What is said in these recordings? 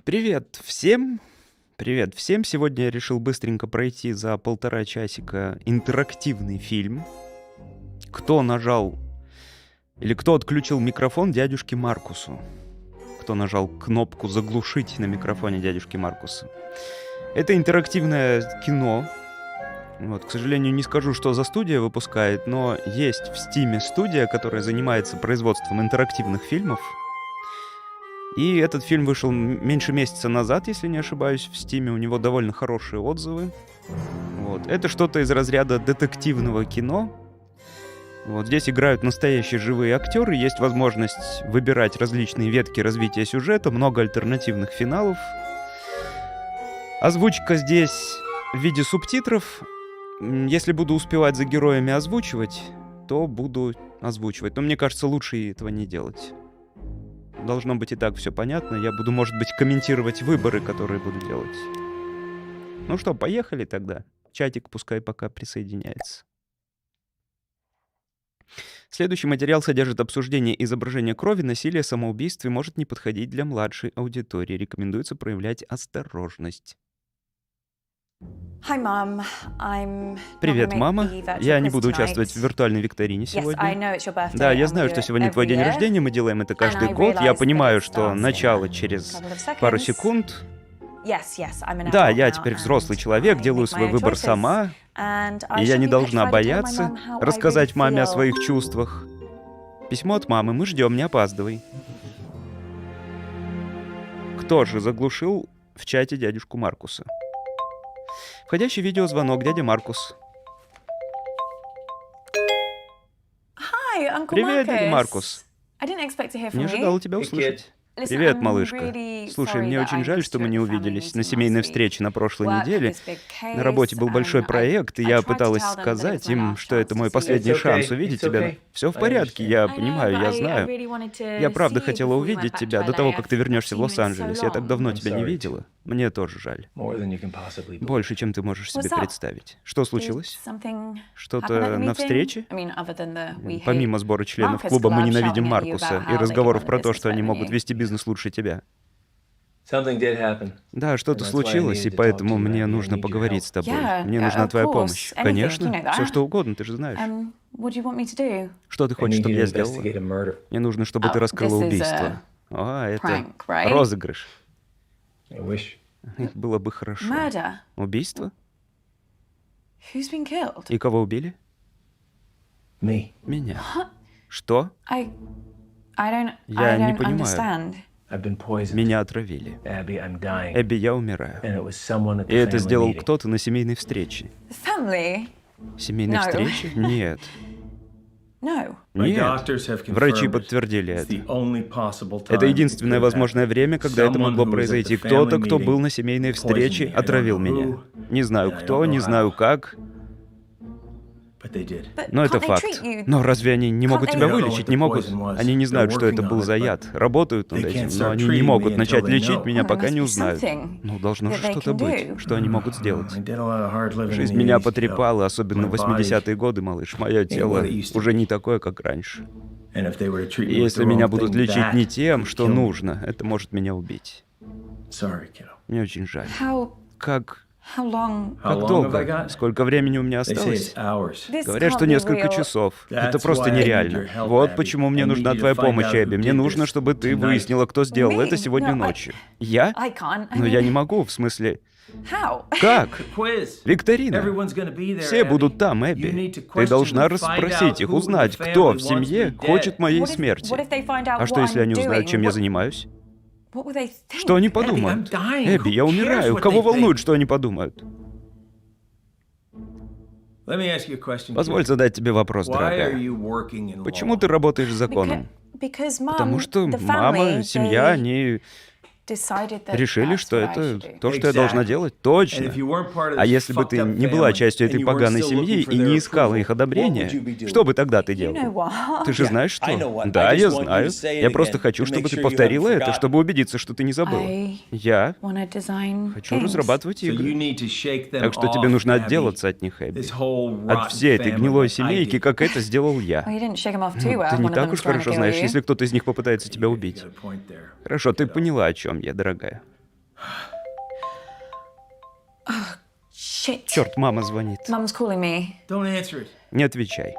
Привет всем! Привет всем! Сегодня я решил быстренько пройти за 1,5 часика интерактивный фильм. Кто нажал или кто отключил микрофон дядюшке Маркусу? Кто нажал кнопку «Заглушить» на микрофоне дядюшки Маркуса? Это интерактивное кино. Вот, к сожалению, не скажу, что за студия выпускает, но есть в стиме студия, которая занимается производством интерактивных фильмов. И этот фильм вышел меньше месяца назад, если не ошибаюсь, в стиме. У него довольно хорошие отзывы. Вот. Это что-то из разряда детективного кино. Вот. Здесь играют настоящие живые актеры. Есть возможность выбирать различные ветки развития сюжета, много альтернативных финалов. Озвучка здесь в виде субтитров. Если буду успевать за героями озвучивать, то буду озвучивать. Но мне кажется, лучше этого не делать. Должно быть и так все понятно. Я буду, может быть, комментировать выборы, которые буду делать. Ну что, поехали тогда. Чатик пускай пока присоединяется. Следующий материал содержит обсуждение изображения крови, насилия, самоубийств и может не подходить для младшей аудитории. Рекомендуется проявлять осторожность. Привет, мама. Я не буду участвовать в виртуальной викторине сегодня. Да, я знаю, что сегодня твой день рождения, мы делаем это каждый год. Я понимаю, что начало через пару секунд. Да, я теперь взрослый человек, делаю свой выбор сама, и я не должна бояться рассказать маме о своих чувствах. Письмо от мамы, мы ждем, не опаздывай. Кто же заглушил в чате дядюшку Маркуса? Входящий видеозвонок, дядя Маркус. Привет, дядя Маркус. Не ожидал тебя услышать. Привет, малышка. Слушай, мне очень жаль, что мы не увиделись на семейной встрече на прошлой неделе. На работе был большой проект, и я пыталась сказать им, что это мой последний шанс увидеть тебя. Все в порядке, я понимаю, я знаю. Я правда хотела увидеть тебя до того, как ты вернешься в Лос-Анджелес. Я так давно тебя не видела. Мне тоже жаль. Больше, чем ты можешь себе представить. Что случилось? Что-то на встрече? Помимо сбора членов клуба «Мы ненавидим Маркуса» и разговоров про то, что они могут вести бизнес лучше тебя. Да, что-то случилось, и поэтому мне нужно поговорить с тобой. Мне нужна твоя помощь. Конечно, все что угодно, ты же знаешь. Что ты хочешь, чтобы я сделала? Мне нужно, чтобы ты раскрыла убийство. Это розыгрыш. Было бы хорошо. Убийство? И кого убили? Меня. Что? Я не понимаю. Меня отравили. Эбби, я умираю. И это сделал кто-то на семейной встрече. Семейной встрече? Нет. Нет. Врачи подтвердили это. Это единственное возможное время, когда это могло произойти. Кто-то, кто был на семейной встрече, отравил меня. Не знаю кто, не знаю как. Но это факт. Но разве они не могут тебя вылечить? Не могут? Они не знают, что это был за яд. Работают над этим, но они не могут начать лечить меня, пока не узнают. Ну, должно же что-то быть, что они могут сделать. Жизнь меня потрепала, особенно в 80-е годы, малыш. Мое тело уже не такое, как раньше. И если меня будут лечить не тем, что нужно, это может меня убить. Мне очень жаль. Как долго? Сколько времени у меня осталось? Говорят, что несколько часов. Это просто нереально. Вот почему мне нужна твоя помощь, Эбби. Мне нужно, чтобы ты выяснила, кто сделал это сегодня ночью. Я? Но я не могу, в смысле... Как? Викторина. Все будут там, Эбби. Ты должна расспросить их, узнать, кто в семье хочет моей смерти. А что, если они узнают, чем я занимаюсь? Что они подумают? Эбби, я умираю. Кого волнует, что они подумают? Позволь задать тебе вопрос, дорогая. Почему ты работаешь с законом? Потому что мама, семья, они Решили, что это то, что я должна делать? Точно. А если бы ты не была частью этой поганой семьи и не искала их одобрения, что бы тогда ты делала? Ты же знаешь что? Да, я знаю. Я просто хочу, чтобы ты повторила это, чтобы убедиться, что ты не забыла. Я хочу разрабатывать игры. Так что тебе нужно отделаться от них, Эбби. От всей этой гнилой семейки, как это сделал я. Ты не так уж хорошо знаешь, если кто-то из них попытается тебя убить. Хорошо, ты поняла, о чем я, дорогая. Черт, мама звонит. Не отвечай.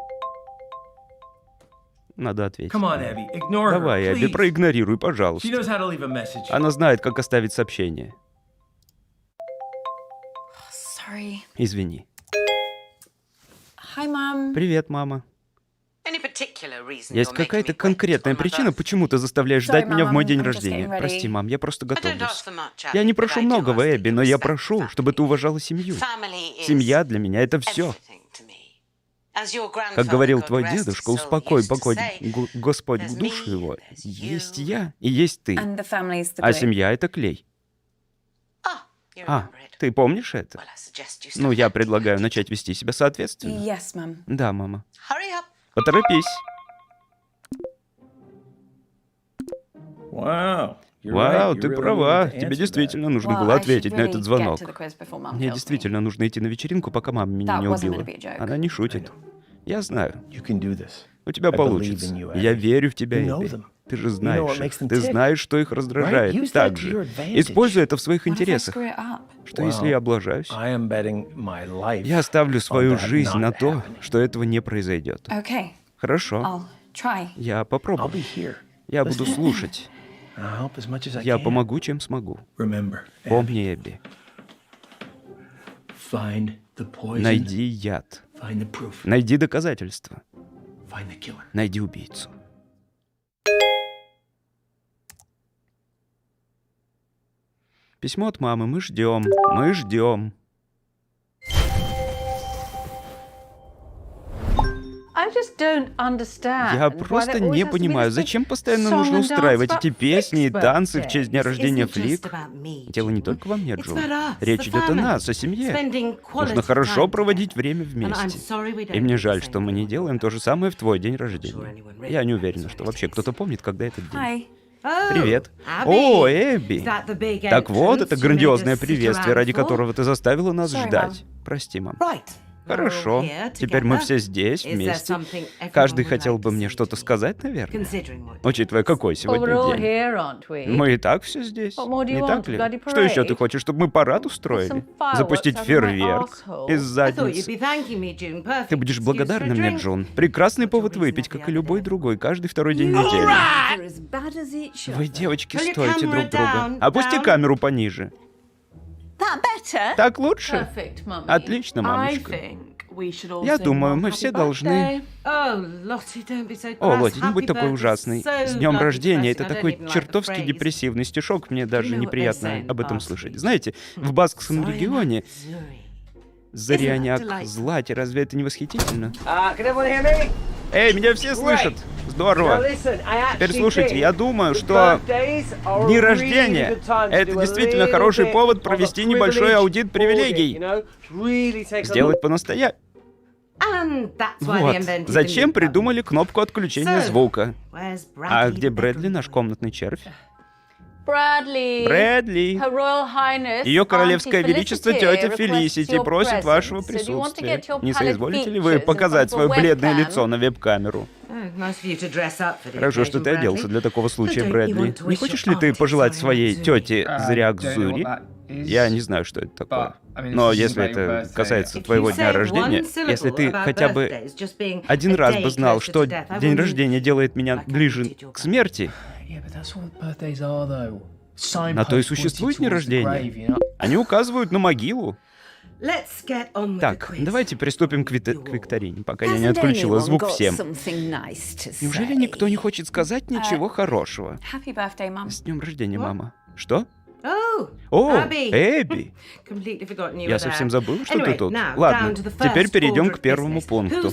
Надо ответить. Давай, Эбби, проигнорируй, пожалуйста. Она знает, как оставить сообщение. Извини. Привет, мама. Есть какая-то конкретная причина, почему ты заставляешь ждать меня в мой день рождения? Прости, мам, я просто готовлюсь. Я не прошу многого, Эбби, но я прошу, чтобы ты уважала семью. Семья для меня — это все. Как говорил твой дедушка, успокой, покой, Господь душу его, есть я и есть ты. А семья — это клей. Ты помнишь это? Ну, я предлагаю начать вести себя соответственно. Да, мама. Поторопись. Вау, ты права. Тебе действительно нужно было ответить на этот звонок. Мне действительно нужно идти на вечеринку, пока мама меня не убила. Она не шутит. Я знаю. У тебя получится. Я верю в тебя, Эбби. Ты же знаешь их. Ты знаешь, что их раздражает. Так же. Используй это в своих интересах. Что если я облажаюсь? Я оставлю свою жизнь на то, что этого не произойдет. Хорошо. Я попробую. Я буду слушать. Я помогу, чем смогу. Помни, Эбби. Найди яд. Найди доказательства. Найди убийцу. Письмо от мамы. Мы ждем. Мы ждем. Я просто не понимаю, зачем постоянно нужно устраивать эти песни и танцы в честь дня рождения Флик. Дело не только во мне, Джун. Речь идет о нас, о семье. Нужно хорошо проводить время вместе. И мне жаль, что мы не делаем то же самое в твой день рождения. Я не уверена, что вообще кто-то помнит, когда этот день. Привет. О, Эбби. Так вот, это грандиозное приветствие, ради которого ты заставила нас ждать. Прости, мам. Хорошо. Теперь мы все здесь, вместе. Каждый хотел бы мне что-то сказать, наверное. Учитывая, какой сегодня день. Мы и так все здесь. Не так ли? Что еще ты хочешь, чтобы мы парад устроили? Запустить фейерверк из задницы? Ты будешь благодарна мне, Джун. Прекрасный повод выпить, как и любой другой, каждый второй день недели. Вы, девочки, стоите друг друга. Опусти камеру пониже. Так лучше? Отлично, мамочка. Я думаю, мы все должны... О, Лотти, не будь такой ужасной. С днем рождения, это такой чертовски депрессивный стишок, мне даже неприятно об этом слышать. Знаете, в баскском регионе... Заряняк, злати, разве это не восхитительно? Эй, меня все слышат! Здорово! Теперь слушайте, я думаю, что дни рождения — это действительно хороший повод провести небольшой аудит привилегий. Сделать по-настоящему. Вот. Зачем придумали кнопку отключения звука? А где Брэдли, наш комнатный червь? Брэдли! Ее королевское величество тетя Фелисити просит вашего присутствия. Не соизволите ли вы показать свое бледное лицо на веб-камеру? Хорошо, что ты оделся для такого случая, Брэдли. Не хочешь ли ты пожелать своей тете Зряк Зури? Я не знаю, что это такое. Но если это касается твоего дня рождения, если ты хотя бы один раз бы знал, что день рождения делает меня ближе к смерти... На то и существует день рождения. Они указывают на могилу. Так, давайте приступим к викторине, пока я не отключила звук всем. Неужели никто не хочет сказать ничего хорошего? С днем рождения, мама. Что? О, Эбби! Я совсем забыл, что ты тут. Ладно, теперь перейдем к первому пункту.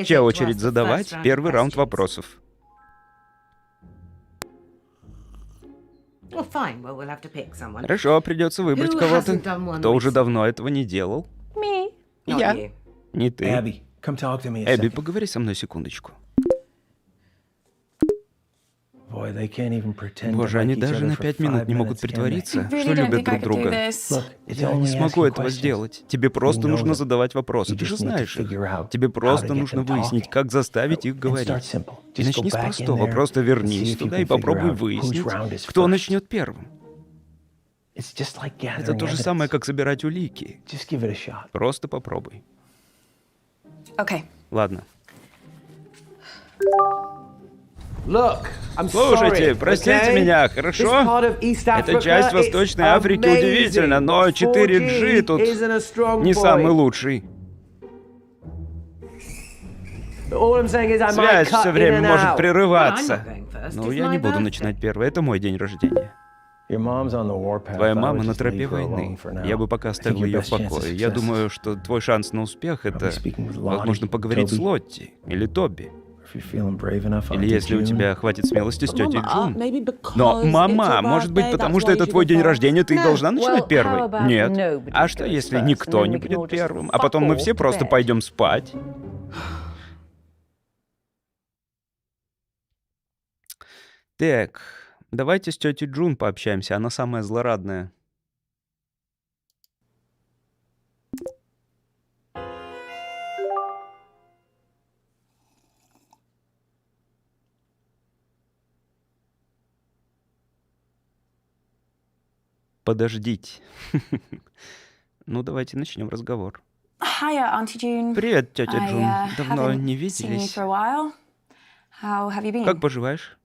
Чья очередь задавать первый раунд вопросов? Хорошо, придется выбрать кого-то, кто уже давно этого не делал. Я. Не ты. Эбби, поговори со мной секундочку. Боже, они даже на 5 минут не могут притвориться, что любят друг друга. Я не смогу этого сделать. Тебе просто нужно задавать вопросы. Ты же знаешь их. Тебе просто нужно выяснить, как заставить их говорить. И начни с простого. Просто вернись туда и попробуй выяснить, кто начнет первым. Это то же самое, как собирать улики. Просто попробуй. Ладно. Слушайте, простите меня, хорошо? Эта часть Восточной Африки удивительна, но 4G тут не самый лучший. Связь все время может прерываться. Но я не буду начинать первый, это мой день рождения. Твоя мама на тропе войны. Я бы пока оставил ее в покое. Я думаю, что твой шанс на успех — это, возможно, поговорить с Лотти или Тобби. Или если у тебя хватит смелости с тетей Джун. Но, мама, может быть, потому что это твой день рождения, ты и должна начинать первой? Нет. А что, если никто не будет первым? А потом мы все просто пойдем спать? Так, давайте с тетей Джун пообщаемся, она самая злорадная. Подождите. Ну, давайте начнем разговор. Привет, тетя Джун. Давно не виделись. Как поживаешь?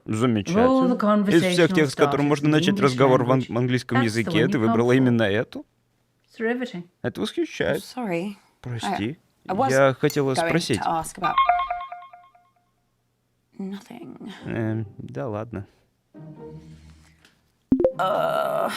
Замечательно. Из всех тех, с которым можно начать разговор в английском языке, ты выбрала именно эту? Это восхищает. Прости. Я хотела спросить. Да ладно. Это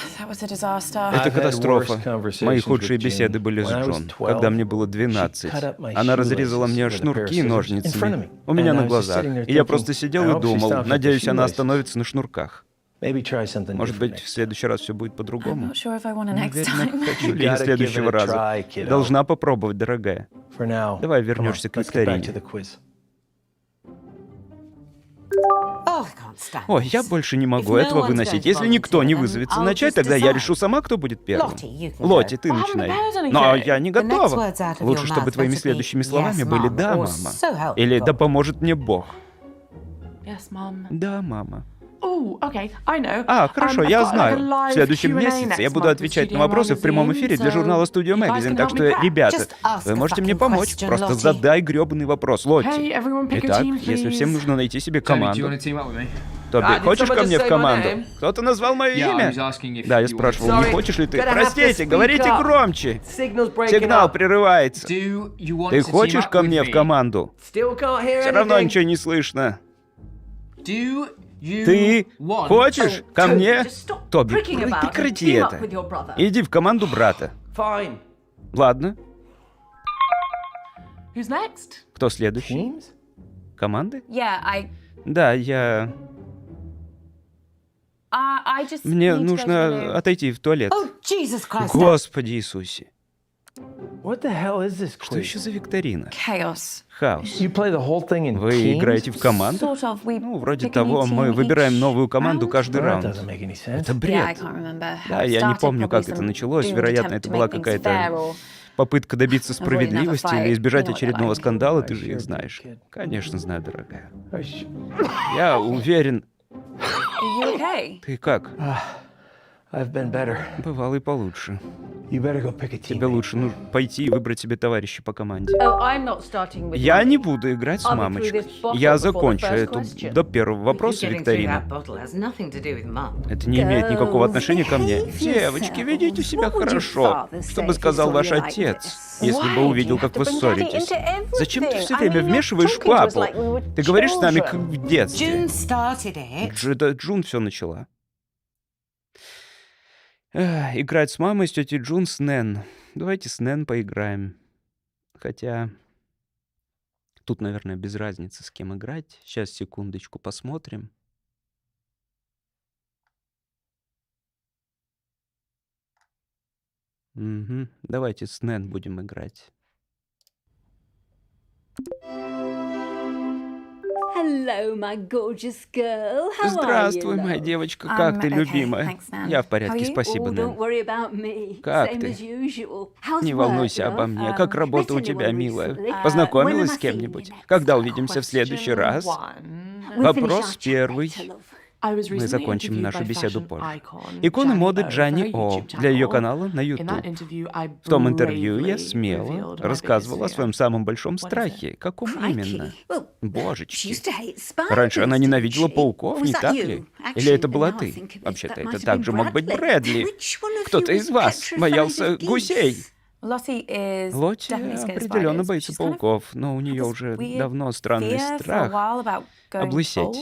катастрофа. Мои худшие беседы были с Джон, когда мне было 12. Она разрезала мне шнурки ножницами у меня на глазах. И я просто сидел и думал, надеюсь, она остановится на шнурках. Может быть, в следующий раз все будет по-другому? Не уверена, хочу ли я следующего раза. Должна попробовать, дорогая. Давай вернешься к викторине. Ой, я больше не могу этого выносить. Если никто не вызовется начать, тогда я решу сама, кто будет первым. Лотти, ты начинай. Но я не готова. Лучше, чтобы твоими следующими словами были «да, мама». Или «да поможет мне Бог». Да, мама. Хорошо, я знаю. В следующем месяце я буду отвечать на вопросы в прямом эфире для журнала Studio Magazine, так что, ребята, вы можете мне помочь. Просто задай грёбаный вопрос, Лотти. Итак, если всем нужно найти себе команду... Тобби, хочешь ко мне в команду? Кто-то назвал мое имя? Да, я спрашивал, не хочешь ли ты? Простите, говорите громче. Сигнал прерывается. Ты хочешь ко мне в команду? Все равно ничего не слышно. Ты хочешь ко мне? Тобби, прекрати это. Иди в команду брата. Ладно. Кто следующий? Команды? Да, я... Мне нужно отойти в туалет. Господи Иисусе. Что еще за викторина? Хаос. Вы играете в команду? Ну, вроде того, мы выбираем новую команду каждый раунд. Это бред. Да, я не помню, как это началось. Вероятно, это была какая-то попытка добиться справедливости или избежать очередного скандала, ты же их знаешь. Конечно, знаю, дорогая. Я уверен... Ты как? Бывало и получше. Тебе лучше пойти и выбрать себе товарища по команде. Я не буду играть с мамочкой. Я закончу эту до первого вопроса викторину. Это не имеет никакого отношения ко мне. Девочки, ведите себя хорошо. Что бы сказал ваш отец, если бы увидел, как вы ссоритесь? Зачем ты все время вмешиваешь папу? Ты говоришь с нами как в детстве. Джун все начала. Играть с мамой, с тетей Джун, с Нэн. Давайте с Нэн поиграем. Хотя... Тут, наверное, без разницы, с кем играть. Сейчас, секундочку, посмотрим. Давайте с Нэн будем играть. Здравствуй, моя девочка. Как ты, любимая? Я в порядке, спасибо, Нэн. Как ты? Не волнуйся обо мне. Как работа у тебя, милая? Познакомилась с кем-нибудь? Когда увидимся в следующий раз? Вопрос первый. Мы закончим нашу беседу позже. Иконы моды Джанни О для ее канала на YouTube. В том интервью я смело рассказывала о своем самом большом страхе. Каком именно? Божечки. Раньше она ненавидела пауков, не так ли? Или это была ты? Вообще-то это также мог быть Брэдли. Кто-то из вас боялся гусей. Лотти определенно боится пауков, но у нее уже давно странный страх облысеть.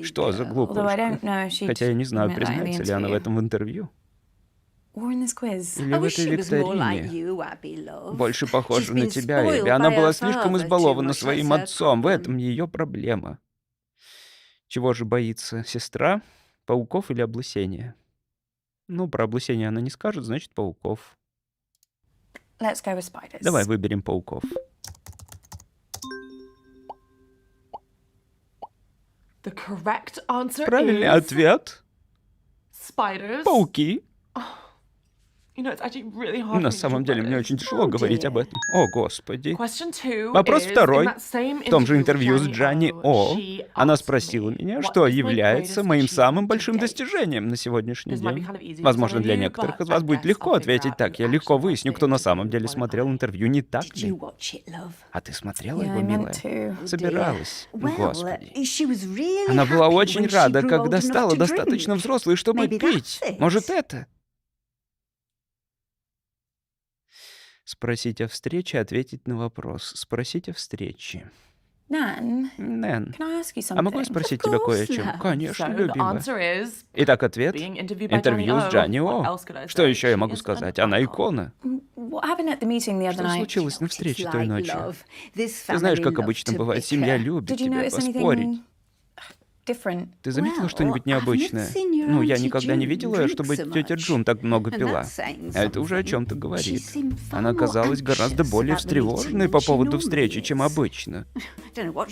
Что за глупышка? Хотя я не знаю, признается ли она в этом в интервью. Или в этой викторине. Больше похожа на тебя, Эбби. Она была слишком избалована своим отцом. В этом ее проблема. Чего же боится сестра? Пауков или облысения? Ну, про облысение она не скажет, значит, пауков. Давай выберем пауков. Правильный ответ. Пауки. На самом деле, мне очень тяжело говорить об этом. О, Господи. Вопрос второй. В том же интервью с Джанни О она спросила меня, что является моим самым большим достижением на сегодняшний день. Возможно, для некоторых из вас будет легко ответить так. Я легко выясню, кто на самом деле смотрел интервью, не так ли? А ты смотрела его, милая? Собиралась. Господи. Она была очень рада, когда стала достаточно взрослой, чтобы пить. Может, это? Спросить о встрече, ответить на вопрос. Спросить о встрече. Нэн, а могу я спросить тебя кое о чем? Конечно, любимая. Итак, ответ. Интервью с Джанни О. Что еще я могу сказать? Она икона. Что случилось на встрече той ночью? Ты знаешь, как обычно бывает, семья любит тебя поспорить. Ты заметила что-нибудь необычное? Ну, я никогда не видела, чтобы тетя Джун так много пила. А это уже о чем-то говорит. Она казалась гораздо более встревоженной по поводу встречи, чем обычно.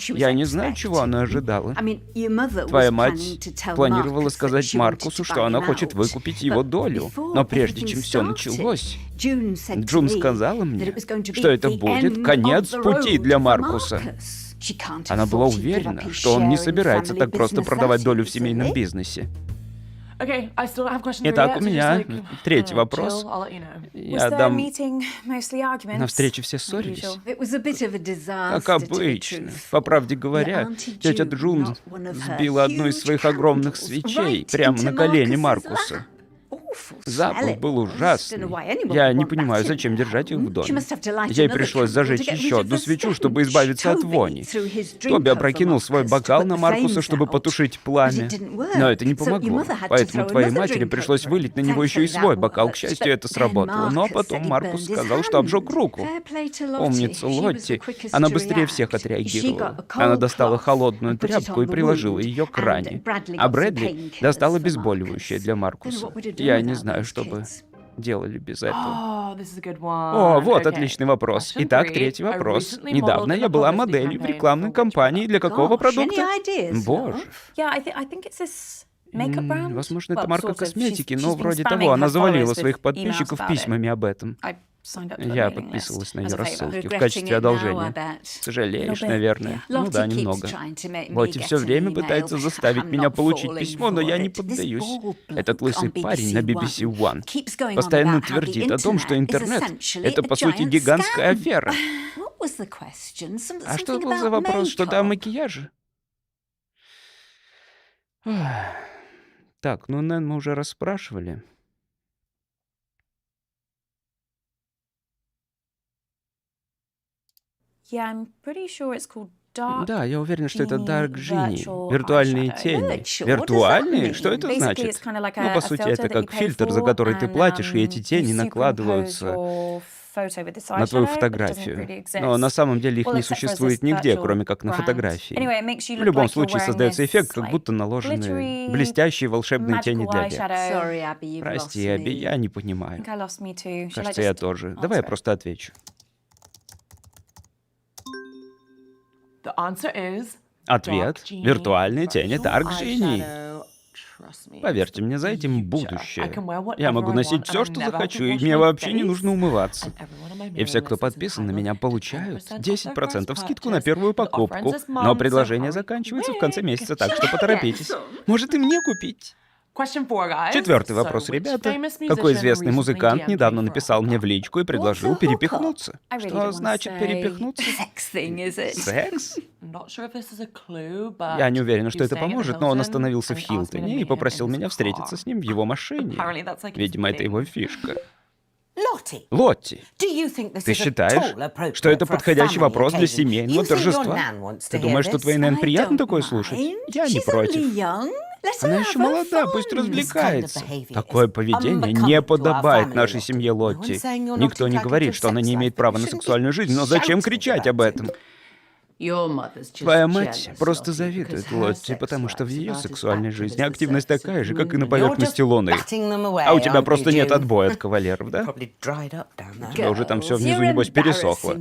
Я не знаю, чего она ожидала. Твоя мать планировала сказать Маркусу, что она хочет выкупить его долю. Но прежде чем все началось, Джун сказала мне, что это будет конец пути для Маркуса. Она была уверена, что он не собирается так просто продавать долю в семейном бизнесе. Итак, у меня третий вопрос. Я дам... На встрече все ссорились? Как обычно. По правде говоря, тетя Джун сбила одну из своих огромных свечей прямо на колени Маркуса. Запах был ужасный. Я не понимаю, зачем держать их в доме. Ей пришлось зажечь еще одну свечу, чтобы избавиться от вони. Тоби опрокинул свой бокал на Маркуса, чтобы потушить пламя. Но это не помогло. Поэтому твоей матери пришлось вылить на него еще и свой бокал. К счастью, это сработало. Но потом Маркус сказал, что обжег руку. Умница Лотти. Она быстрее всех отреагировала. Она достала холодную тряпку и приложила ее к ране. А Брэдли достал обезболивающее для Маркуса. Я не знаю, что бы делали без этого. О, вот отличный вопрос. Итак, третий вопрос. Недавно я была моделью в рекламной кампании для какого продукта? Боже. Возможно, это марка косметики, но вроде того. Она завалила своих подписчиков письмами об этом. Я подписывалась на ее рассылки в качестве одолжения. Сожалеешь, наверное? Ну да, немного. Лотти все время пытается заставить меня получить письмо, но я не поддаюсь. Этот лысый парень на BBC One постоянно твердит о том, что интернет — это, по сути, гигантская афера. А что был за вопрос? Что-то о макияже? Так, ну, Нэн, мы уже расспрашивали. Да, я уверен, что это Dark Genie. Виртуальные тени. Виртуальные? Что это значит? Ну, по сути, это как фильтр, за который ты платишь, и эти тени накладываются на твою фотографию. Но на самом деле их не существует нигде, кроме как на фотографии. В любом случае создается эффект, как будто наложены блестящие волшебные тени для век. Прости, Абби, я не понимаю. Кажется, я тоже. Давай я просто отвечу. Ответ — виртуальные тени Dark Genie. Поверьте мне, за этим будущее. Я могу носить все, что захочу, и мне вообще не нужно умываться. И все, кто подписан на меня, получают 10% скидку на первую покупку. Но предложение заканчивается в конце месяца, так что поторопитесь. Может, и мне купить? Четвертый вопрос, ребята. Какой известный музыкант недавно написал мне в личку и предложил перепихнуться? Что значит перепихнуться? Секс? Я не уверена, что это поможет, но он остановился в Хилтоне и попросил меня встретиться с ним в его машине. Видимо, это его фишка. Лотти, ты считаешь, что это подходящий вопрос для семейного торжества? Ты думаешь, что твоей Нэн приятно такое слушать? Я не против. Она еще молода, пусть развлекается. Такое поведение не подобает нашей семье Лотти. Никто не говорит, что она не имеет права на сексуальную жизнь, но зачем кричать об этом? Твоя мать просто завидует Лотти, потому что в ее сексуальной жизни активность такая же, как и на поверхности Луны. А у тебя просто нет отбоя от кавалеров, да? У тебя уже там все внизу, небось, пересохло.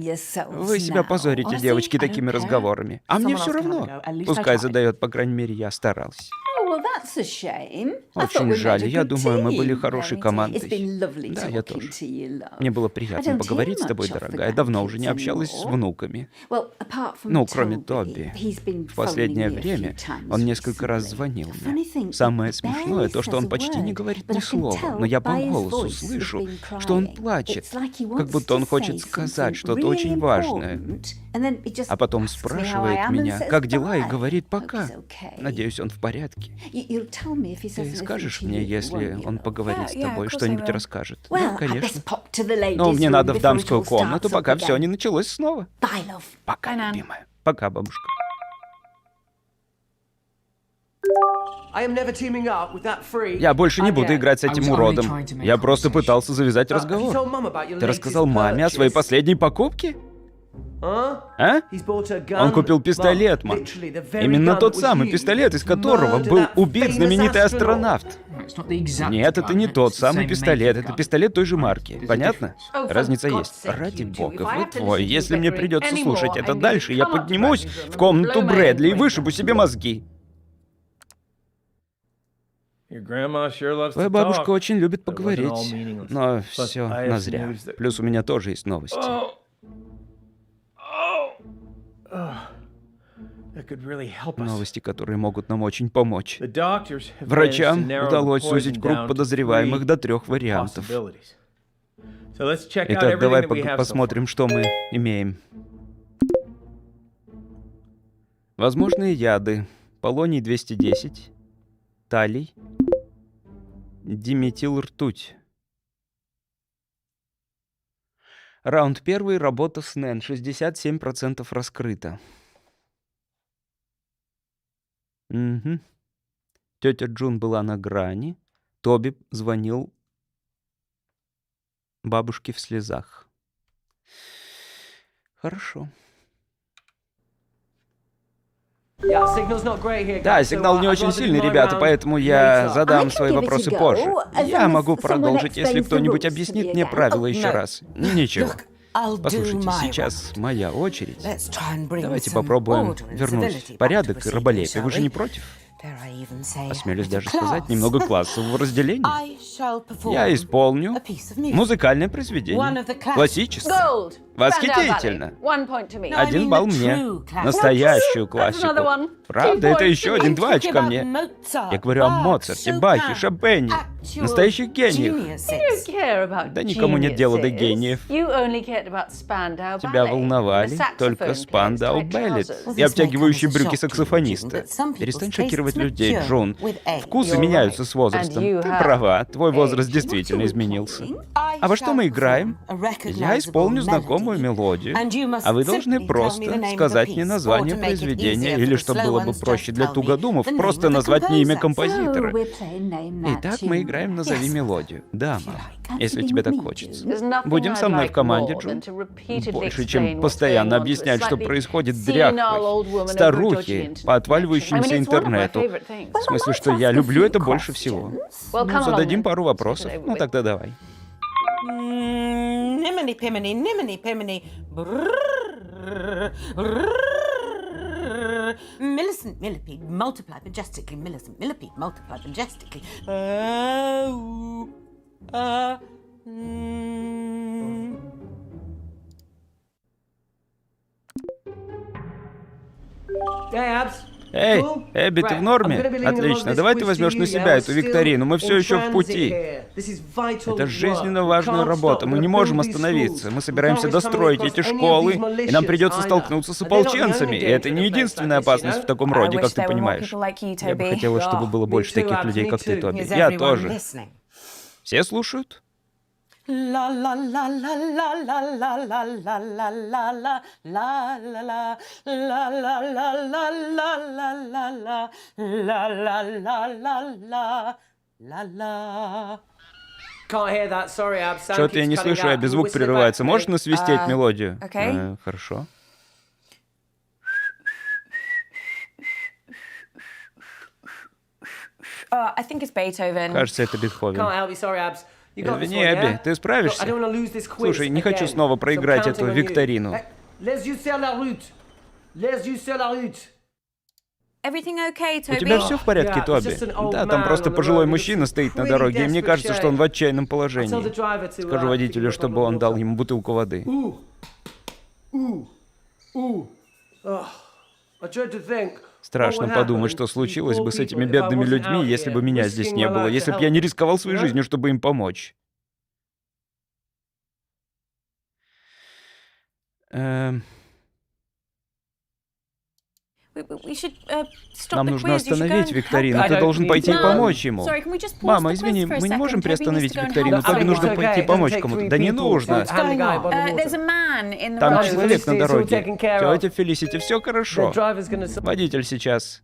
Вы себя позорите, девочки, такими разговорами. А мне все равно. Пускай задает, по крайней мере, я старался. Очень жаль. Я думаю, мы были хорошей командой. Да, я тоже. Мне было приятно поговорить с тобой, дорогая. Давно уже не общалась с внуками. Ну, кроме Тоби. В последнее время он несколько раз звонил мне. Самое смешное то, что он почти не говорит ни слова, но я по голосу слышу, что он плачет, как будто он хочет сказать что-то очень важное. А потом спрашивает меня, как дела, и говорит «пока». Надеюсь, он в порядке. Ты скажешь мне, если он поговорит с тобой, что-нибудь расскажет? Да, конечно. Но мне надо в дамскую комнату, пока все не началось снова. Пока, любимая. Пока, бабушка. Я больше не буду играть с этим уродом. Я просто пытался завязать разговор. Ты рассказал маме о своей последней покупке? А? Он купил пистолет, мам. Именно тот самый пистолет, из которого был убит знаменитый астронавт. Нет, это не тот самый пистолет, это пистолет той же марки. Понятно? Разница есть. Ради бога, вы твой. Если мне придется слушать это дальше, я поднимусь в комнату Брэдли и вышибу себе мозги. Твоя бабушка очень любит поговорить, но все назря. Плюс у меня тоже есть новости. Новости, которые могут нам очень помочь. Врачам удалось сузить круг подозреваемых до 3 вариантов. Итак, давай посмотрим, что мы имеем. Возможные яды. Полоний-210, талий, диметилртуть. Раунд 1. Работа с Нэн. 67% раскрыто. Угу. Тетя Джун была на грани. Тоби звонил бабушке в слезах. Хорошо. Да, сигнал не очень сильный, ребята, поэтому я задам свои вопросы позже. Я могу продолжить, если кто-нибудь объяснит мне правила еще раз. Ничего. Послушайте, сейчас моя очередь. Давайте попробуем вернуть порядок и раболепие. Вы же не против? Осмелюсь даже сказать, немного классового разделения. Я исполню музыкальное произведение. Классическое. Восхитительно. 1 балл мне. Настоящую классику. Правда, это еще 2 очка мне. Я говорю о Моцарте, Бахе, Шопене. Настоящих гениях. Да никому нет дела до гениев. Тебя волновали только Спандау Беллет и обтягивающие брюки саксофониста. Перестань шокировать людей, Джун. Вкусы меняются с возрастом. Ты права, твой возраст действительно изменился. А во что мы играем? Я исполню знакомую мелодию, а вы должны просто сказать мне название произведения, или, чтобы было бы проще для тугодумов, просто назвать мне имя композитора. Итак, мы играем «Назови мелодию». Да, мам, если тебе так хочется. Будем со мной в команде, Джун. Больше, чем постоянно объяснять, что происходит дряхлой старухи по отваливающемуся интернету. В смысле, что я люблю это больше всего. Ну, зададим пару вопросов. Ну, тогда давай. Millicent millipede multiply majestically. Millicent millipede multiply majestically. Эй, Эбби, ты в норме? Отлично, давай ты возьмешь на себя эту викторину, мы все еще в пути. Это жизненно важная работа, мы не можем остановиться. Мы собираемся достроить эти школы, и нам придется столкнуться с ополченцами. И это не единственная опасность в таком роде, как ты понимаешь. Я бы хотела, чтобы было больше таких людей, как ты, Тоби. Я тоже. Все слушают? La la la la la la la la la la la la la la la la la la la la. Что-то я не слышу, Эбби, звук прерывается. Можешь насвистеть мелодию? Хорошо. Кажется, это Бетховен. Извини, Эбби, ты справишься? Слушай, не хочу снова проиграть эту викторину. У тебя все в порядке, Тоби? Да, там просто пожилой мужчина стоит на дороге, и мне кажется, что он в отчаянном положении. Скажу водителю, чтобы он дал ему бутылку воды. Страшно подумать, что случилось бы с этими бедными людьми, если бы меня здесь не было, если бы я не рисковал своей жизнью, чтобы им помочь. Нам нужно остановить викторину. Ты должен пойти и помочь ему. Мама, извини, мы не можем приостановить викторину. Тебе нужно пойти помочь кому-то. Да не нужно. Там человек на дороге. Тетя Фелисити, все хорошо. Водитель сейчас.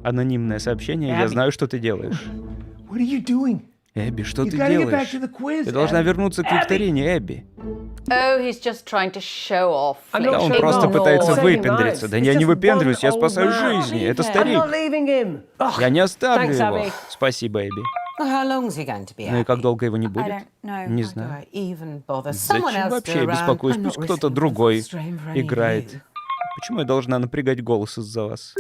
Анонимное сообщение. Я знаю, что ты делаешь. Эбби, что ты делаешь? Ты должна вернуться к викторине, Эбби. Да он просто пытается выпендриться. Да я не выпендриваюсь, я спасаю жизни. Это старик. Я не оставлю его. Спасибо, Эбби. Ну и как долго его не будет? Не знаю. Зачем вообще я беспокоюсь? Пусть кто-то другой играет. Почему я должна напрягать голос из-за вас?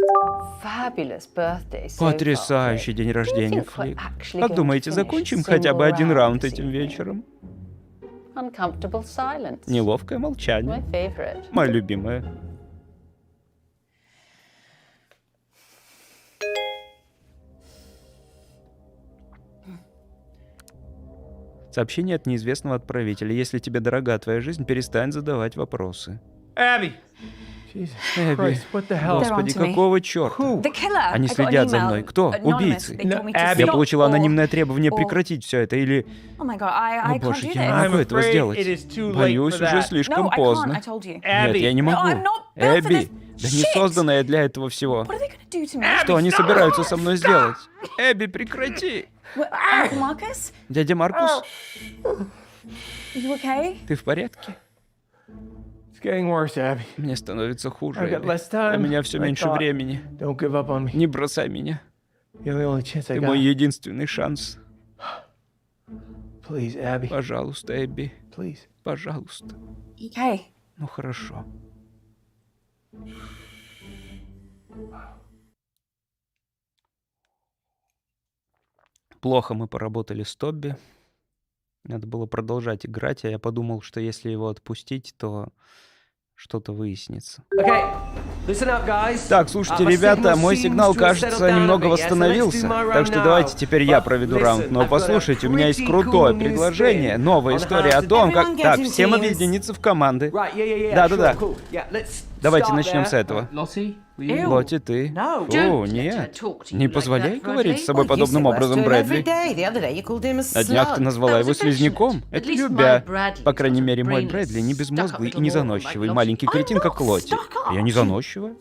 Потрясающий день рождения, Флик. Как думаете, закончим хотя бы один раунд этим вечером? Неловкое молчание. Моя любимая. Сообщение от неизвестного отправителя. Если тебе дорога твоя жизнь, перестань задавать вопросы. Эбби! Эбби, господи, какого черта? Они следят за мной. Кто? Убийцы. Я получила анонимное требование прекратить все это, или... О боже, я не могу этого сделать. Боюсь, уже слишком поздно. Нет, я не могу. Эбби, да не созданная для этого всего. Что они собираются со мной сделать? Эбби, прекрати! Дядя Маркус? Ты в порядке? Мне становится хуже, Эбби. У меня все меньше времени. Не бросай меня. Ты мой единственный шанс. Пожалуйста, Эбби. Пожалуйста. Ну хорошо. Плохо мы поработали с Тобби. Надо было продолжать играть, а я подумал, что если его отпустить, то что-то выяснится. Так, слушайте, ребята, мой сигнал, кажется, немного восстановился. Так что давайте теперь я проведу раунд. Но послушайте, у меня есть крутое предложение. Новая история о том, как... Так, всем объединиться в команды. Да-да-да. Давайте начнем с этого. Ew. Лотти, ты? No. О, нет. Не позволяй говорить с собой подобным образом, Брэдли. На днях ты назвала его слизняком. Это любя. По крайней мере, мой Брэдли не безмозглый и не заносчивый маленький кретин, как Лотти. Я не заносчивая.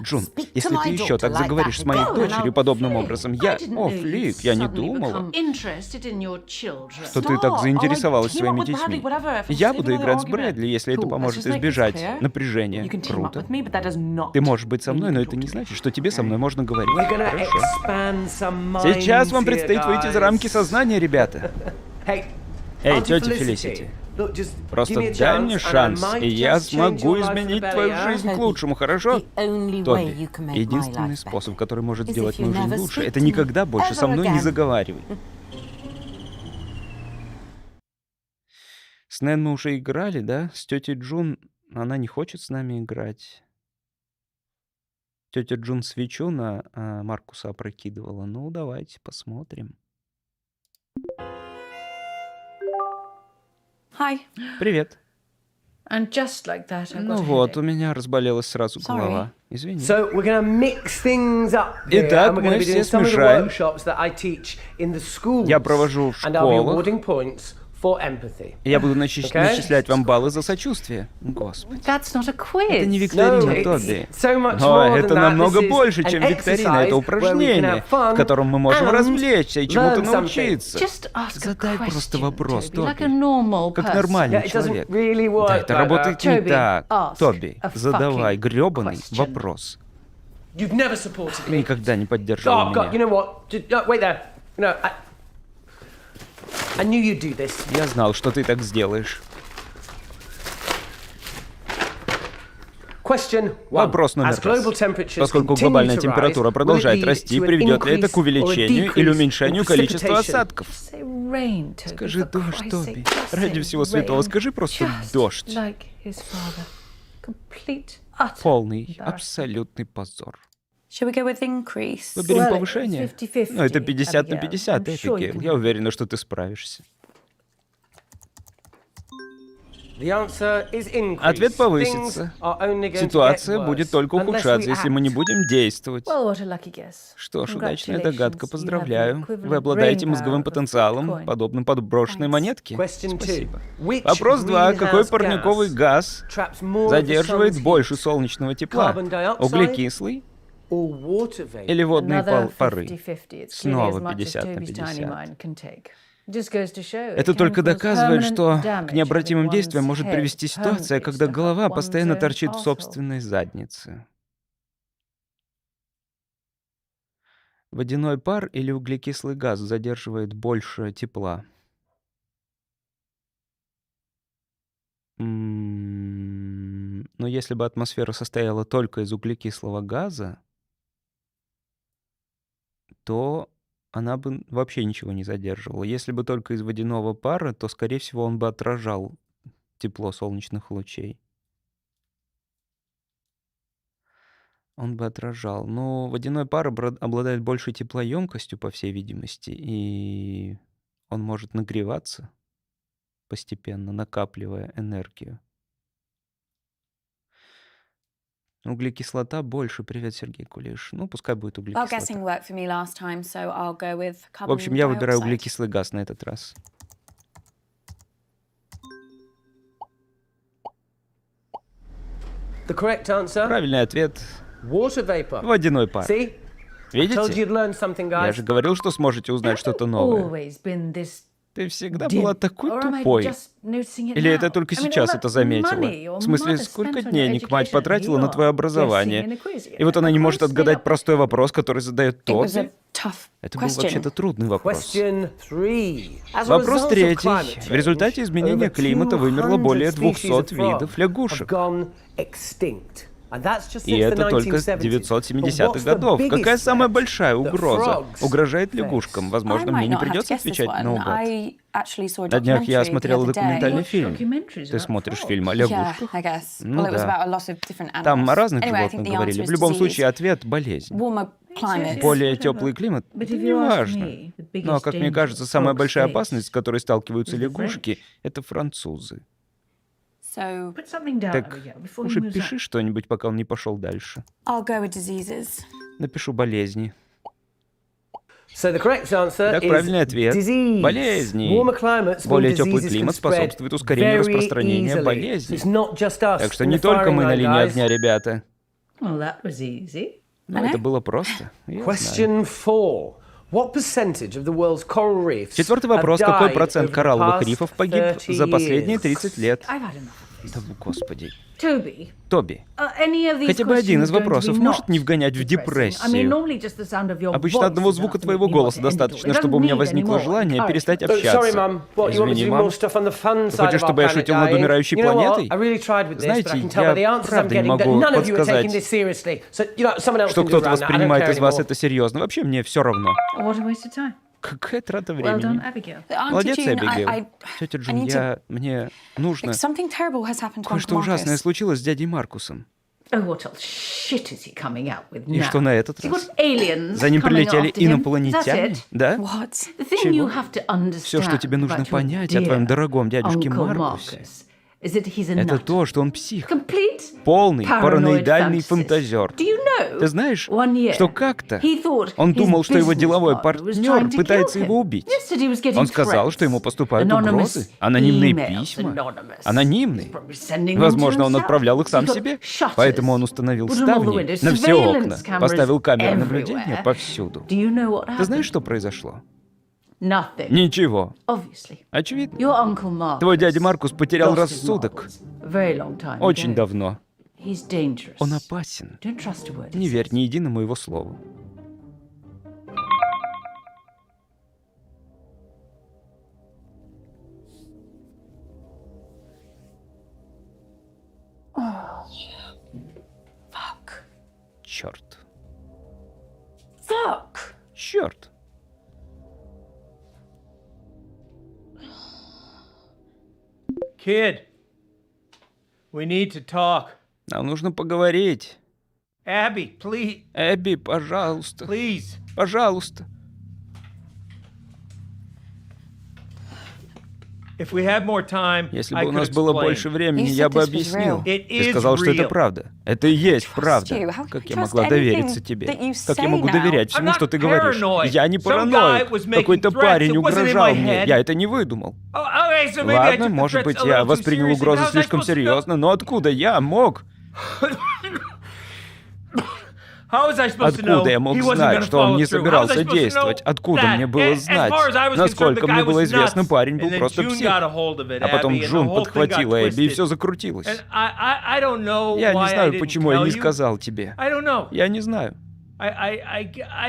Джун, если ты еще так заговоришь с моей дочерью подобным образом, О, Флик, я не думала, что ты так заинтересовалась своими детьми. Я буду играть с Брэдли, если это поможет избежать напряжения. Круто. Ты можешь быть со мной, но это не значит, что тебе со мной можно говорить. Хорошо. Сейчас вам предстоит выйти за рамки сознания, ребята. Эй, тетя Фелисити. Просто дай мне шанс, и я смогу изменить твою жизнь к лучшему, хорошо? Тоби, единственный способ, который может сделать мою жизнь лучше, это никогда больше со мной не заговаривай. С Нэн мы уже играли, да? С тетей Джун она не хочет с нами играть. Тетя Джун свечу на Маркуса опрокидывала. Ну, давайте посмотрим. Hi. Привет. And just like that, I got Ну a вот, headache. у меня разболелась сразу голова. Извини. So we're going to mix things up here, Итак, and we're going мы to be все doing some of the смешаем. workshops that I teach in the schools. Я провожу в and I'll be школах. awarding points for empathy. Я буду Okay? начислять вам баллы за сочувствие. Господи. That's not a quiz. Это не No, викторина, it's Тоби. so much Но more это than that. намного This is больше, an чем викторина. exercise Это where we can упражнение, have fun в котором мы можем and развлечься и чему-то learn something. научиться. Just ask a Задай просто question, вопрос, Toby, like Тоби. a normal Как person. нормальный Yeah, it doesn't человек. really work Да, это like работает that. не Toby, так. ask Тоби, a задавай fucking грёбаный question. вопрос. You've never supported Ты me. никогда не поддерживал Oh God, you меня. know what? Wait there. You know, I knew you'd do this. Я знал, что ты так сделаешь. Question one. Вопрос номер As global раз. temperatures Поскольку continue глобальная to температура rise, продолжает will it lead расти, to an приведет ли это increase к увеличению or a или decrease уменьшению in количества precipitation? осадков? Say rain, Toby, Скажи for дождь, Christ's Тоби. sake. Just Ради say всего святого, rain. скажи просто Just дождь. like his father. Complete, utter Полный, embarrassment. абсолютный позор. Shall we go with increase? Выберем Well, повышение. it's 50-50, Ну, это 50 на Abigail. 50, I'm sure you Эпигейл. can Я handle уверена, что ты справишься. The answer is increase. Ответ Things повысится. are only going to Ситуация get будет worse только unless we ухудшаться, если мы не act. будем действовать. Well, what a lucky guess. Что ж, удачная Congratulations, догадка, you have the поздравляю. Вы equivalent обладаете brain мозговым power of a потенциалом, Bitcoin. подобным подброшенной Thanks. монетке. Question two. Спасибо. Which Вопрос 2. Какой greenhouse парниковый gas газ traps more of the задерживает sun's больше heat? солнечного тепла? Carbon dioxide Углекислый or water vapor? или водные Another пары? 50-50. It's clearly Снова as much as 50 на Toby's tiny 50. mind can take. Just goes to show it Это can только cause доказывает, permanent что damage к необратимым having действиям one's может head привести ситуация, permanently когда stuck голова up one's постоянно own торчит в arsehole. собственной заднице. Водяной пар или углекислый газ задерживает больше тепла? Но если бы атмосфера состояла только из углекислого газа, то она бы вообще ничего не задерживала. Если бы только из водяного пара, то, скорее всего, он бы отражал тепло солнечных лучей. Он бы отражал. Но водяной пар обладает большей теплоемкостью, по всей видимости, и он может нагреваться постепенно, накапливая энергию. Углекислота больше. Привет, Сергей Кулиш. Ну, пускай будет Well, guessing углекислота. worked for me last time, so I'll go with В carbon общем, я выбираю dioxide. углекислый газ на этот раз. The correct answer? Правильный ответ — Water vapor. водяной пар. See? I told Видите? you'd learn something, Я guys. же говорил, что сможете узнать что-то новое. Always been this Ты всегда dim. была такой Or am I тупой. just noticing it Или now? это только I mean, all сейчас that это заметила? money your В смысле, mother сколько spent on your денег мать education, потратила на you're твое guessing образование? in a quiz. И вот она не может Of course, отгадать made up. простой вопрос, который задает It was Тоби. a tough Это был question. вообще-то трудный вопрос. Question three. As a Вопрос result of третий. climate В результате change, изменения over климата вымерло 200 более species 200 of frog видов have лягушек. gone extinct. And that's just И since the это только с 1970s. 970-х But what's the годов. Какая biggest самая threat большая that угроза frogs угрожает face? лягушкам? I Возможно, might мне не not have to придется guess this отвечать one. наугад. I actually saw a На днях я documentary the смотрела other day. документальный Watch фильм. documentaries Ты about смотришь frogs. фильм о Yeah, лягушках? I guess. Ну Well, it was да. about a lot of different animals. Там о разных Anyway, I think животных the говорили. answer В is любом disease. случае, ответ — болезнь. Warmer climate. Более теплый климат — But это if не you ask важно. me, the Ну а biggest как мне danger кажется, самая frogs большая face опасность, с которой сталкиваются is the лягушки, French. это французы. So Put something down, Так Abigail, before he уже moves пиши on. что-нибудь, пока он не пошел дальше. I'll go with diseases. Напишу болезни. So the correct answer Так, is правильный ответ. disease. Болезни. Warmer climates mean Более теплый diseases климат can spread способствует ускорению very распространения easily. болезней. So it's not just us Так что in не the только мы firing на line, линии guys. огня, ребята. Well, that was easy. Ну, это было просто. Я знаю. Question 4. What percentage of the world's coral reefs Четвертый вопрос. have Какой died процент over the коралловых past рифов погиб 30 за последние years? 30 лет? I've had enough. Да, господи. Toby, Тоби, any of these хотя бы один из questions going to be вопросов not может не вгонять в depressing? I mean, депрессию? normally just the sound of your Обычно voice одного is звука enough to твоего make me голоса want to end it all. достаточно, It чтобы у doesn't меня need возникло any more желание перестать Sorry, общаться. Mum. What, you want me to Извини, do мам. more stuff on the fun Ты side хочешь, of our чтобы я planet, шутил над dying? умирающей You know what? планетой? I really tried with this, but I Знаете, can tell by the я answers I'm правда не getting that могу none of you are taking подсказать, this seriously. So, you know, someone else что can do кто-то around that. I don't воспринимает care из вас anymore. это серьезно. Вообще мне все равно. What a waste of time. Какая трата Well done, времени. Abigail. Auntie Молодец, June, Эбигейл. Тетя I Джун, need to... мне нужно... Something terrible has happened to Кое-что Uncle ужасное Marcus. случилось с дядей Маркусом. Oh, what else shit is he coming out with И now? что на этот Has he раз? got aliens За ним coming прилетели after him? Is that инопланетяне? it? Да? What? The thing Чего? you have to understand Все, что тебе нужно about your понять о твоем dear дорогом дядюшке Uncle Маркусе, Marcus is that he's a это nut. то, что он псих. Complete Полный, paranoid параноидальный fantasist. фантазер. Do you know, Ты знаешь, one year, что как-то he thought он his думал, что его business деловой partner was партнер trying to пытается kill его him. убить. Yes, that he was getting Он сказал, threats. что ему поступают Anonymous угрозы, анонимные emails, письма. anonymous. Анонимные. He's probably sending them Возможно, to он himself. отправлял их сам He's got себе, shutters, поэтому он установил put them all the ставни windows, на все окна, surveillance cameras поставил камеры everywhere. наблюдения повсюду. Do you know what Ты знаешь, happened? что произошло? Nothing. Ничего. Obviously. Очевидно. Your Uncle Marcus Твой дядя Маркус потерял lost his рассудок marbles a very long time очень ago. давно. He's dangerous. Он опасен. Don't trust a word. he Не верь says. ни единому его слову. Fuck. Черт. Fuck. Черт. Kid, we need to talk. Нам нужно поговорить. Abby, please, Эбби, пожалуйста. please. Пожалуйста. If we had more time, Если I бы у could нас было explain. больше времени, You я said бы this was объяснил. real. It Ты is сказал, что это real. правда. Это и есть trust правда. you. How can Как I я trust могла anything довериться that тебе? you Как я say могу now? доверять I'm всему, not что ты говоришь? paranoid. Я не Some параноик. guy was making Какой-то threats. парень It wasn't in угрожал my мне. head. Я это не выдумал. Oh, okay, so maybe I Ладно, took the может threats быть, a я little too воспринял seriously, угрозу but how was I слишком supposed to know? серьезно, но откуда я мог? How was I supposed to know Откуда я мог he wasn't знать, gonna что он follow не through? How was I собирался supposed to know действовать? Откуда that? мне было As знать? far as I was Насколько concerned, the мне guy было was известно, nuts. парень был And then просто June псих. got a hold of it, А потом Abby, and the Джун whole thing got подхватила Эбби, и twisted. все закрутилось. And I don't know Я не why I знаю, didn't почему я tell не you. сказал тебе. I don't know. Я не знаю. I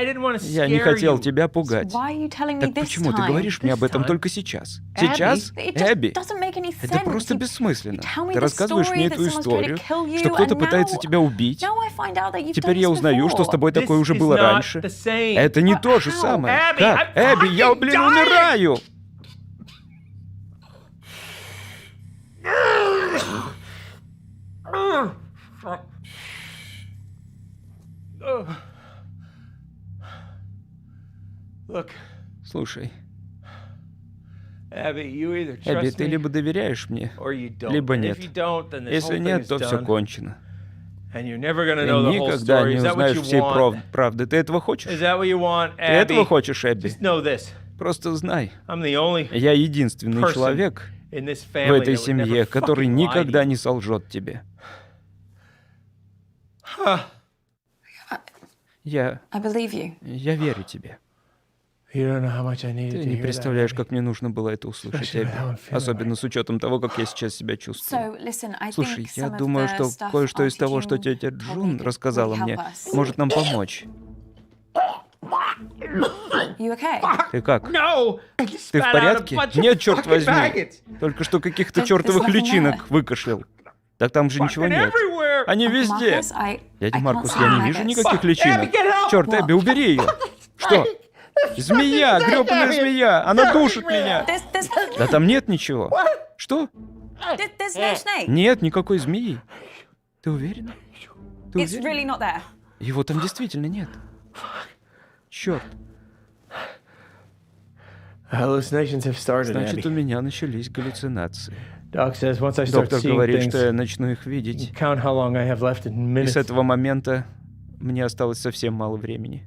didn't want to Я не scare хотел you. тебя пугать. Why are you telling me Так this почему ты time? говоришь мне об этом time? только сейчас? Abby? Сейчас? It just Эбби? doesn't make any Это sense. просто You- бессмысленно. you tell me Ты this рассказываешь story мне that эту someone's trying to историю, kill you, что кто-то and пытается now- тебя убить. now I find out that you've Теперь done я this узнаю, что с before. тобой такое This уже is было not раньше. the same. Это не то же How? самое. Abby, Как? I'm Эбби, я, fucking блин, dying. умираю! Look, Слушай, Abby, you either Эбби, trust ты me либо доверяешь мне, or you don't. либо And нет. if you don't, then this Если whole thing нет, is то все done. кончено. And you're never gonna Ты know the whole никогда story. не Is that what узнаешь you всей want? правды. Ты этого хочешь? Is that what you want, Ты этого Abby? хочешь, Эбби? Just know this. Просто знай, I'm the only я единственный person человек in this в family этой that would семье, never который fucking lie to никогда you. не солжет тебе. Я I believe you. верю тебе. You don't know how much I needed Ты to не hear представляешь, that. как мне нужно было это услышать, Especially Эбби. how I'm feeling Особенно с учетом того, как я сейчас себя чувствую. So, listen, I Слушай, think я some of думаю, the что stuff кое-что из Auntie того, что June тетя told me Джун could рассказала really мне, help us. может нам помочь. You okay? Ты как? No! I just Ты в spat out a порядке? bunch of Нет, черт fucking возьми. maggots. Только что каких-то There's чертовых nothing личинок there. выкашлял. Так там же ничего Fucking нет. everywhere. Они Uncle везде. Marcus, I Дядя can't Маркус, see я не maggots. вижу никаких Abby, личинок. get help! Черт, Эбби, убери ее. Что? Змея, грёбаная змея, она душит меня. There's nothing. Да там нет ничего. Что? There's no snake. Нет никакой змеи. Ты уверена? Ты It's уверена? really not there. Его там действительно нет. Черт. Hallucinations have started, Значит, у Abby. меня начались галлюцинации. Doc says once I start Доктор seeing говорит, things, что я начну их видеть. count how long I have left in И с minutes. этого момента мне осталось совсем мало времени.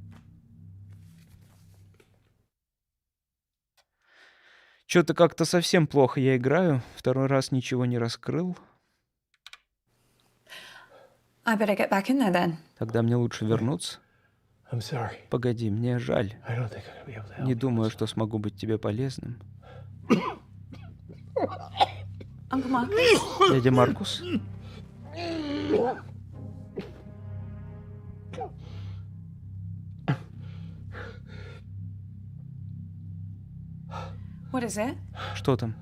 Что-то как-то совсем плохо я играю. Второй раз ничего не раскрыл. I better get back in there then. Тогда мне лучше вернуться. I'm sorry. Погоди, мне жаль. I don't think I'm gonna be able to help Не you. думаю, что смогу быть тебе полезным. Uncle Marcus. Дядя Маркус? What is it? Что там?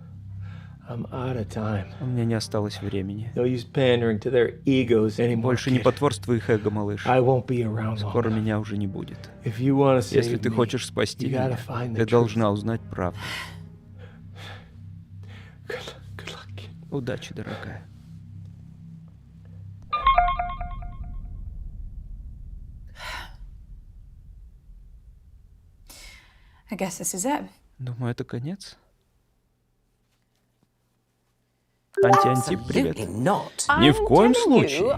I'm out of time. У меня не осталось времени. No use pandering to their egos anymore. Больше не kid. потворствуй их эго, малыш. I won't be around long. Скоро меня уже не будет. If you want to Если save ты me, хочешь спасти you gotta меня, find the ты truth. должна узнать правду. Good luck, kid. Удачи, дорогая. I guess this is it. Думаю, это конец. Анти-анти, привет. Ни в коем случае.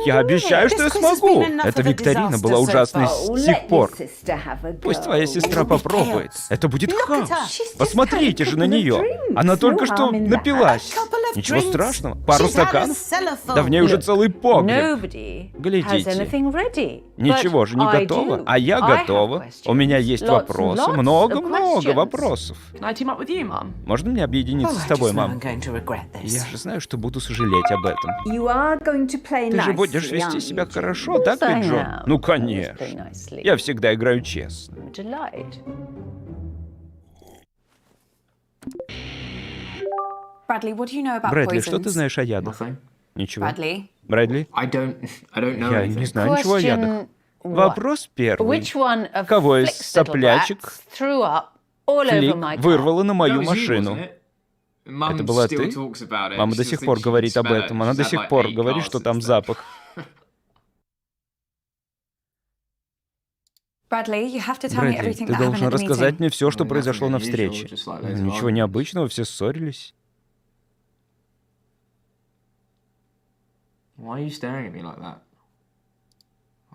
Я обещаю, что я смогу. Эта викторина была ужасной с тех пор. Пусть твоя сестра попробует. Это будет хаос. Посмотрите же на нее. Она только что напилась. Ничего страшного. Пару стаканов. Да в ней уже целый погреб. Глядите. Ничего же не готово. А я готова. У меня есть вопросы. Много-много вопросов. Можно мне объединиться с тобой, мам? Я же знаю, что буду сожалеть об этом. Ты же будешь вести себя хорошо, так ведь, Джон? Ну, конечно. Я всегда играю честно. Bradley, what do you know about Брэдли, poisons? что ты знаешь о ядах? Nothing. Ничего. Bradley, Брэдли? I don't know Я anything. не знаю ничего о ядах. Вопрос первый. Кого из соплячек Флик вырвала на мою That was you, машину? wasn't it? Mum Это была still ты? talks about it. Мама She до still сих thinks пор she can говорит об smell it. этом. Она She's до had сих like пор 8 говорит, cars что since там then. запах. Bradley, you have to tell me Брэдли, everything ты that happened должен at the рассказать meeting. мне все, что Nothing произошло на unusual, встрече. just like those Ничего arguments. необычного, все ссорились. Why are you staring at me like that?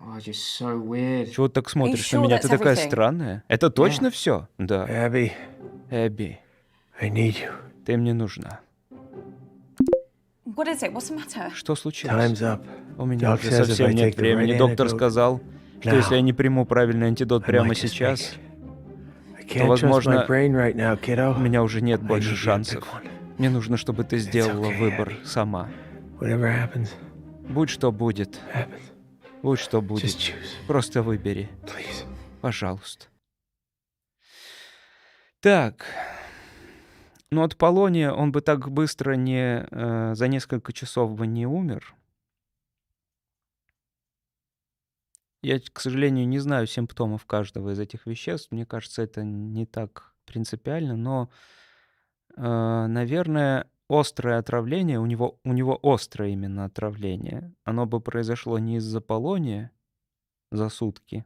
Oh, just so weird. Чего ты так смотришь на sure меня? that's Ты такая everything? странная. Это точно все? Да. Abby, Эбби, I need you. ты мне нужна. What is it? What's the matter? Что случилось? Time's up. У меня Doc уже says if совсем I нет take the времени. right Доктор antidote сказал, что now, если я не приму правильный антидот I прямо might just сейчас, make it. I can't trust возможно, my brain right now, kiddo. у меня уже нет I больше need you to шансов. pick one. Мне нужно, чтобы ты сделала okay, выбор Abby. сама. Whatever happens, Будь что будет. happens. Будь что будет. Just choose, Просто выбери. please. Пожалуйста. Так. Ну, от Полония он бы так быстро за несколько часов бы не умер. Я, к сожалению, не знаю симптомов каждого из этих веществ. Мне кажется, это не так принципиально, но, наверное, острое отравление, у него острое именно отравление, оно бы произошло не из-за полония за сутки,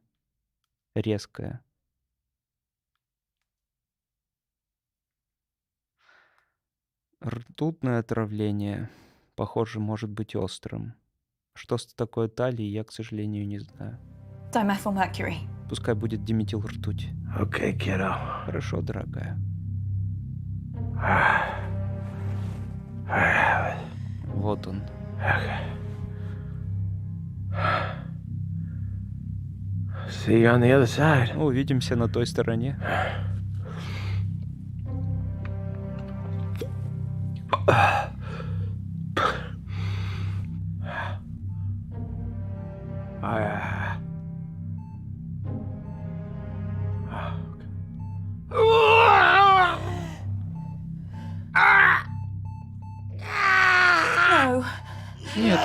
резкое. Ртутное отравление, похоже, может быть острым. Что такое талий, я, к сожалению, не знаю. Dimethylmercury. Пускай будет диметилртуть. Okay, kiddo. Хорошо, дорогая. Вот он. See you on the other side. Ну, увидимся на той стороне. No. Нет.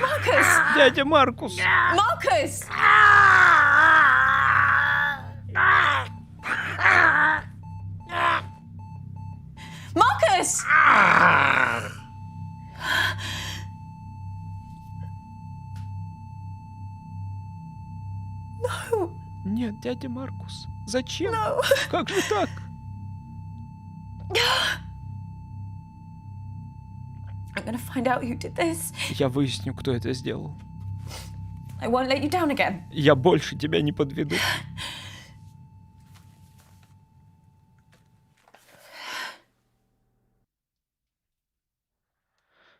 Marcus! Дядя Маркус! Marcus! Marcus! No. Нет, дядя Маркус. Зачем? Как же так? find out who did this. Я выясню, кто это сделал. I won't let you down again. Я больше тебя не подведу.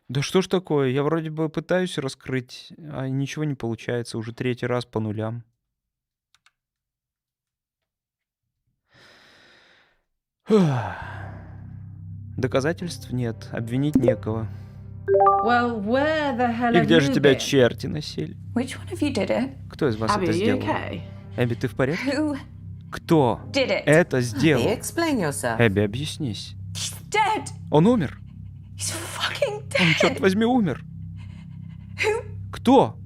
Да что ж такое? Я вроде бы пытаюсь раскрыть, а ничего не получается. Уже 3-й раз по нулям. Доказательств нет, обвинить некого. Well, where the hell И have где же you тебя been? черти носили? Which one of you did it? Кто из вас Abby, это are you сделал? okay? Эбби, ты в порядке? Who Кто did it? это Abby, сделал? explain yourself. Эбби, объяснись. He's dead. Он умер? He's fucking Он, dead. черт возьми, умер. Who Кто?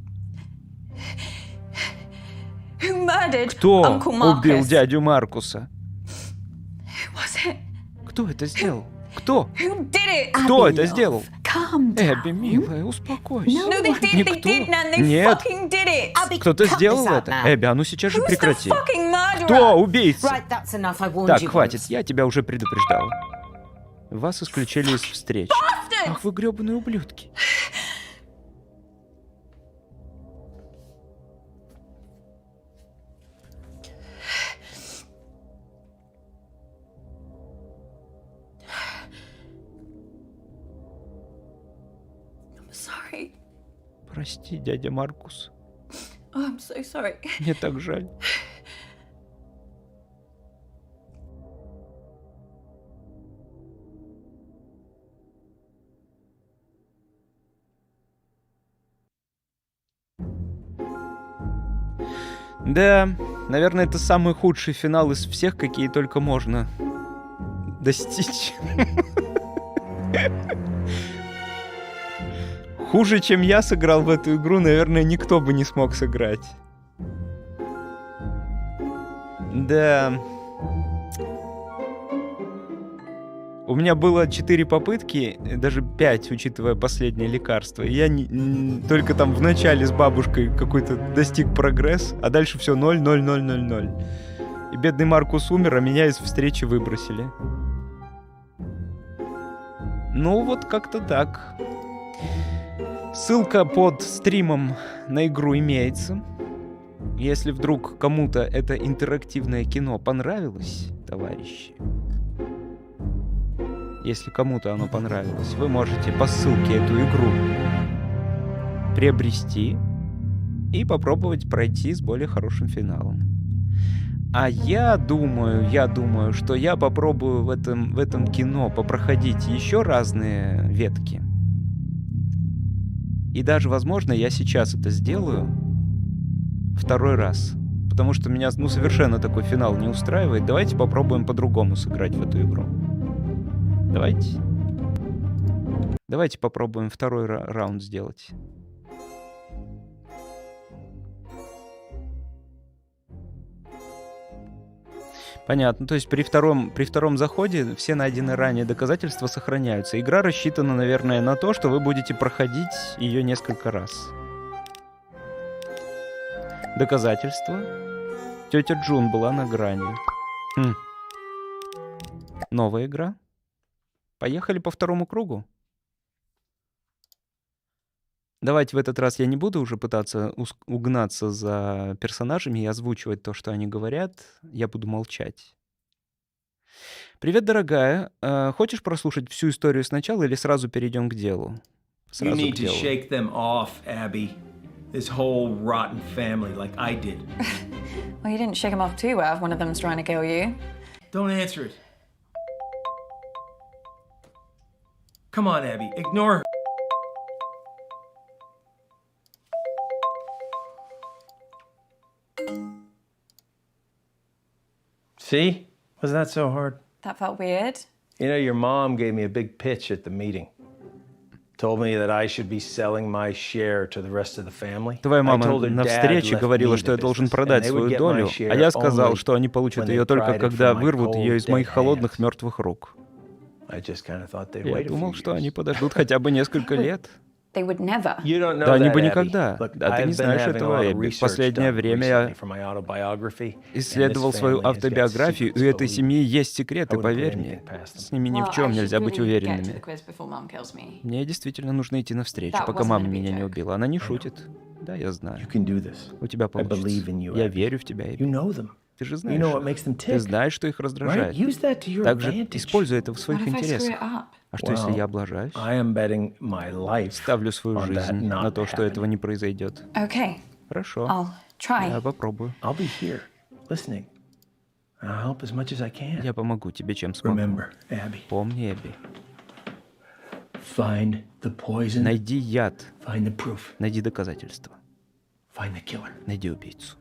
murdered Кто Uncle Marcus? убил дядю Маркуса? Who was it? Кто это сделал? Кто? Who did it? Кто это сделал? Calm down. Эбби, милая, успокойся. No, they did. Никто. They did, Nan. They Нет. fucking did it. Abby, Кто-то cut сделал this out это? now. Эбби, а ну сейчас же Who's the прекрати. fucking murderer? Кто убийца? Right, that's enough. I warned Так, you хватит, once. я тебя уже предупреждал. Вас исключили из встреч. Ах, вы гребаные ублюдки. I'm sorry. Прости, дядя Маркус. Oh, I'm so sorry. Мне так жаль. Да, наверное, это самый худший финал из всех, какие только можно достичь. Хуже, чем я сыграл в эту игру, наверное, никто бы не смог сыграть. Да. У меня было 4 попытки, даже 5, учитывая последнее лекарство. И я только там в начале с бабушкой какой-то достиг прогресс, а дальше все 0, 0, 0, 0, 0. И бедный Маркус умер, а меня из встречи выбросили. Ну, вот как-то так. Ссылка под стримом на игру имеется. Если вдруг кому-то это интерактивное кино понравилось, товарищи, если кому-то оно понравилось, вы можете по ссылке эту игру приобрести и попробовать пройти с более хорошим финалом. А я думаю, что я попробую в этом кино попроходить еще разные ветки. И даже, возможно, я сейчас это сделаю 2-й раз. Потому что меня, совершенно такой финал не устраивает. Давайте попробуем по-другому сыграть в эту игру. Давайте. Давайте попробуем 2-й раунд сделать. Понятно. То есть при втором заходе все найденные ранее доказательства сохраняются. Игра рассчитана, наверное, на то, что вы будете проходить ее несколько раз. Доказательства. Тетя Джун была на грани. Новая игра. Поехали по 2-му кругу. Давайте в этот раз я не буду уже пытаться угнаться за персонажами и озвучивать то, что они говорят. Я буду молчать. Привет, дорогая. Хочешь прослушать всю историю сначала или сразу перейдем к делу? You Сразу need к to делу. shake them off, Abby. This whole rotten family, like I did. Well, you didn't shake him off too well if one of them's trying to kill you. Don't answer it. Come on, Abby, ignore her. See? Was that so hard? That felt weird. You know, your mom gave me a big pitch at the meeting. Told me that I should be selling my share to the rest of the family. Твоя I мама told her на dad встрече left говорила, me что the я должен business, продать and they would свою get my долю, share а я сказал, only что они получат when ее they только pried it когда from my вырвут ее из cold, моих dead холодных hands. мертвых рук. I just kind of thought they'd Я wait a думал, few что они years. подождут хотя бы несколько лет. They would never. You don't know Да, они that, бы Abby. никогда. Look, Да, ты I've не been знаешь having a этого, lot of Эбби. В research последнее done время recently я for my autobiography, and this исследовал свою family has got автобиографию, и у secrets, этой but семьи есть секреты, I wouldn't put поверь anything мне. past them. С ними ни Well, в I чем should нельзя быть really get to the уверенными. quiz before Mum kills me. Мне действительно нужно идти навстречу, That пока wasn't мама gonna be a меня не joke. убила. Она не шутит. Да, я знаю. You can do this. У тебя I believe получится. in you, Я Abby. верю в тебя, You Эбби. know them. Ты же You знаешь know what makes их. them Ты tick. знаешь, что их Right? раздражает. Use that to your Также advantage. используй это в What своих if I screw интересах. it up? А что, если Well, я облажаюсь? I am betting my life Ставлю свою on that жизнь not на то, что этого happening. не произойдет. Okay, Хорошо. I'll try. Я попробую. I'll be here, listening. I'll help as much as I can. Я помогу тебе, чем смогу. Remember, Abby, Помни, Эбби. find the poison, Найди яд. find the proof, Найди доказательства. find the killer. Найди убийцу.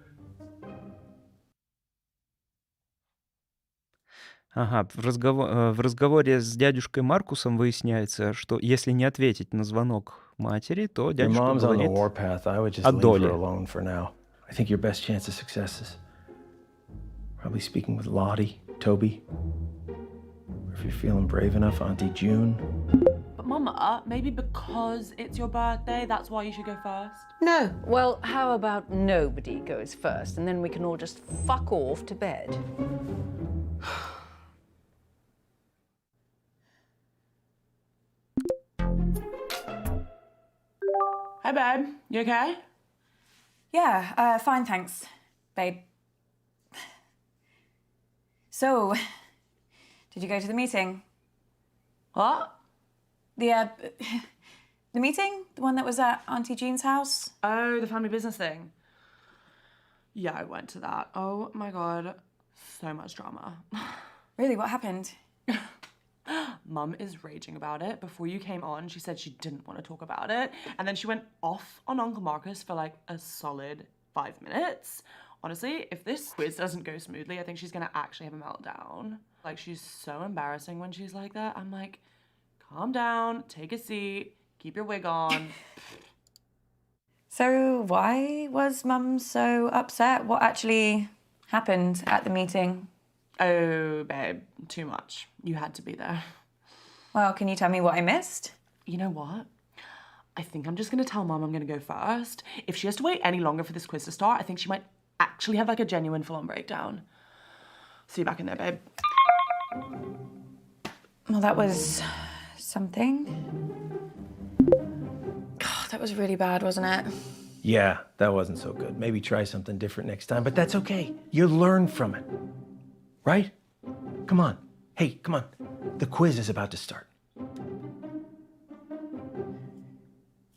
Ага, в разговоре с дядюшкой Маркусом выясняется, что если не ответить на звонок матери, то Your дядюшка mom's on the говорит warpath. I would just о leave her доле. alone for now. I think your best chance of success is probably speaking with Lottie, Toby, or if you're feeling brave enough, Auntie June. But Mama, maybe because it's your birthday, that's why you should go first? No. Well, how about nobody goes first, and then we can all just fuck off to bed? Hi, babe. You okay? Yeah, fine, thanks, babe. So, did you go to the meeting? What? The meeting? The one that was at Auntie Jean's house? Oh, the family business thing. Yeah, I went to that. Oh my god, so much drama. Really, what happened? Mum is raging about it. Before you came on, she said she didn't want to talk about it. And then she went off on Uncle Marcus for like a solid 5 minutes. Honestly, if this quiz doesn't go smoothly, I think she's gonna actually have a meltdown. Like, she's so embarrassing when she's like that. I'm like, calm down, take a seat, keep your wig on. So, why was Mum so upset? What actually happened at the meeting? Oh, babe, too much. You had to be there. Well, can you tell me what I missed? You know what? I think I'm just gonna tell Mum I'm gonna go first. If she has to wait any longer for this quiz to start, I think she might actually have like a genuine full-on breakdown. See you back in there, babe. Well, that was something. God, that was really bad, wasn't it? Yeah, that wasn't so good. Maybe try something different next time, but that's okay. You learn from it. Right? Come on. Hey, come on. The quiz is about to start.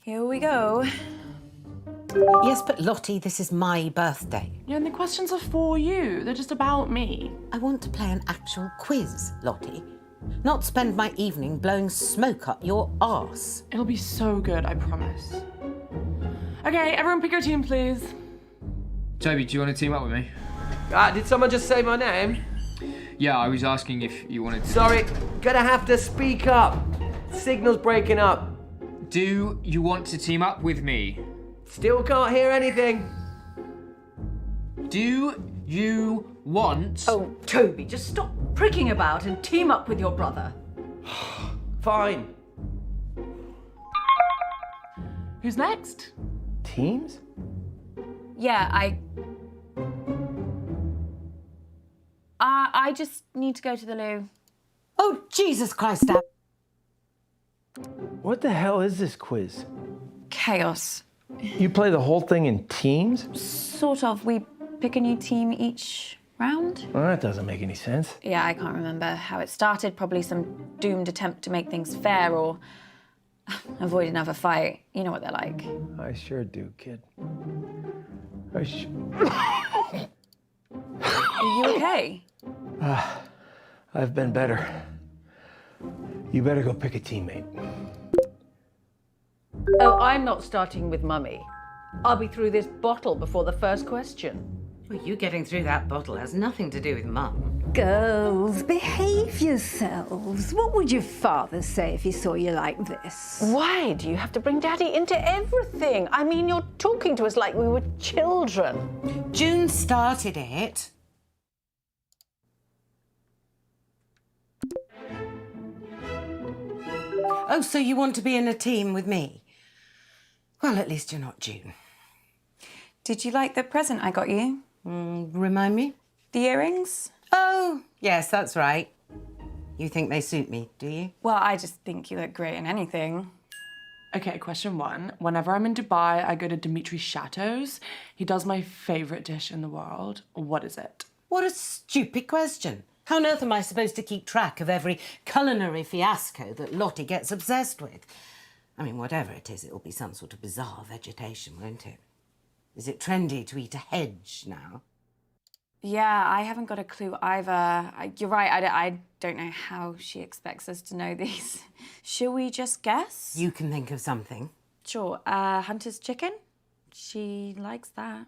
Here we go. Yes, but Lottie, this is my birthday. Yeah, and the questions are for you. They're just about me. I want to play an actual quiz, Lottie. Not spend my evening blowing smoke up your arse. It'll be so good, I promise. Okay, everyone pick your team, please. Toby, do you want to team up with me? Did someone just say my name? Yeah, I was asking if you wanted to. Sorry, gonna have to speak up. Signal's breaking up. Do you want to team up with me? Still can't hear anything. Do you want... Oh, Toby, just stop pricking about and team up with your brother. Fine. Who's next? Teams? Yeah, I just need to go to the loo. Oh, Jesus Christ, Ab. What the hell is this quiz? Chaos. You play the whole thing in teams? Sort of. We pick a new team each round. Well, that doesn't make any sense. Yeah, I can't remember how it started. Probably some doomed attempt to make things fair or avoid another fight. You know what they're like. I sure do, kid. Are you okay? I've been better. You better go pick a teammate. Oh, I'm not starting with Mummy. I'll be through this bottle before the first question. Well, you getting through that bottle has nothing to do with Mum. Girls, behave yourselves. What would your father say if he saw you like this? Why do you have to bring Daddy into everything? I mean, you're talking to us like we were children. June started it. Oh, so you want to be in a team with me? Well, at least you're not June. Did you like the present I got you? Remind me? The earrings? Oh, yes, that's right. You think they suit me, do you? Well, I just think you look great in anything. Okay, question 1. Whenever I'm in Dubai, I go to Dimitri's chateaus. He does my favorite dish in the world. What is it? What a stupid question. How on earth am I supposed to keep track of every culinary fiasco that Lottie gets obsessed with? I mean, whatever it is, it'll be some sort of bizarre vegetation, won't it? Is it trendy to eat a hedge now? Yeah, I haven't got a clue either. You're right, I don't know how she expects us to know these. Shall we just guess? You can think of something. Sure, Hunter's chicken? She likes that.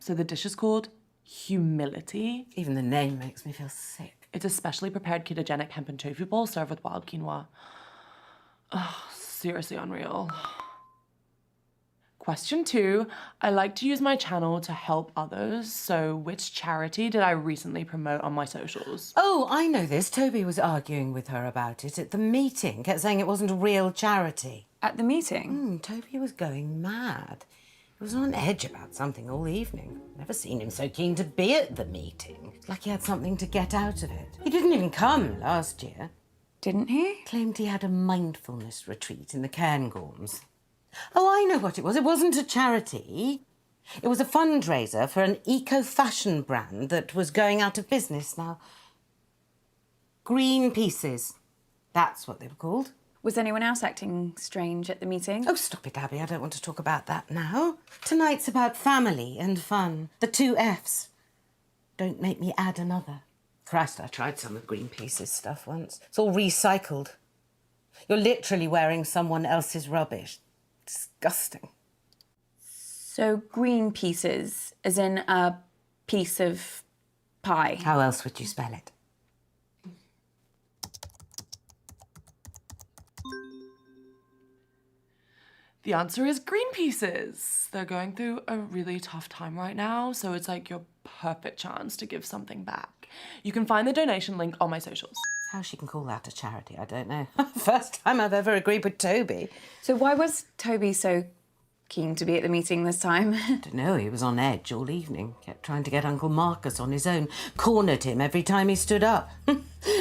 So the dish is called humility. Even the name makes me feel sick. It's a specially prepared ketogenic hemp and tofu bowl served with wild quinoa. Oh, seriously unreal. Question 2, I like to use my channel to help others, so which charity did I recently promote on my socials? Oh, I know this. Toby was arguing with her about it at the meeting, kept saying it wasn't a real charity. At the meeting? Toby was going mad. He was on edge about something all evening. Never seen him so keen to be at the meeting. Like he had something to get out of it. He didn't even come last year. Didn't he? Claimed he had a mindfulness retreat in the Cairngorms. Oh, I know what it was. It wasn't a charity. It was a fundraiser for an eco-fashion brand that was going out of business now. Green Pieces. That's what they were called. Was anyone else acting strange at the meeting? Oh, stop it, Abby. I don't want to talk about that now. Tonight's about family and fun. The 2 Fs. Don't make me add another. Christ, I tried some of Greenpeace's stuff once. It's all recycled. You're literally wearing someone else's rubbish. Disgusting. So green pieces, as in a piece of pie. How else would you spell it? The answer is green pieces. They're going through a really tough time right now, so it's like your perfect chance to give something back. You can find the donation link on my socials. How she can call that a charity, I don't know. First time I've ever agreed with Toby. So why was Toby so keen to be at the meeting this time? I don't know, he was on edge all evening. Kept trying to get Uncle Marcus on his own. Cornered him every time he stood up.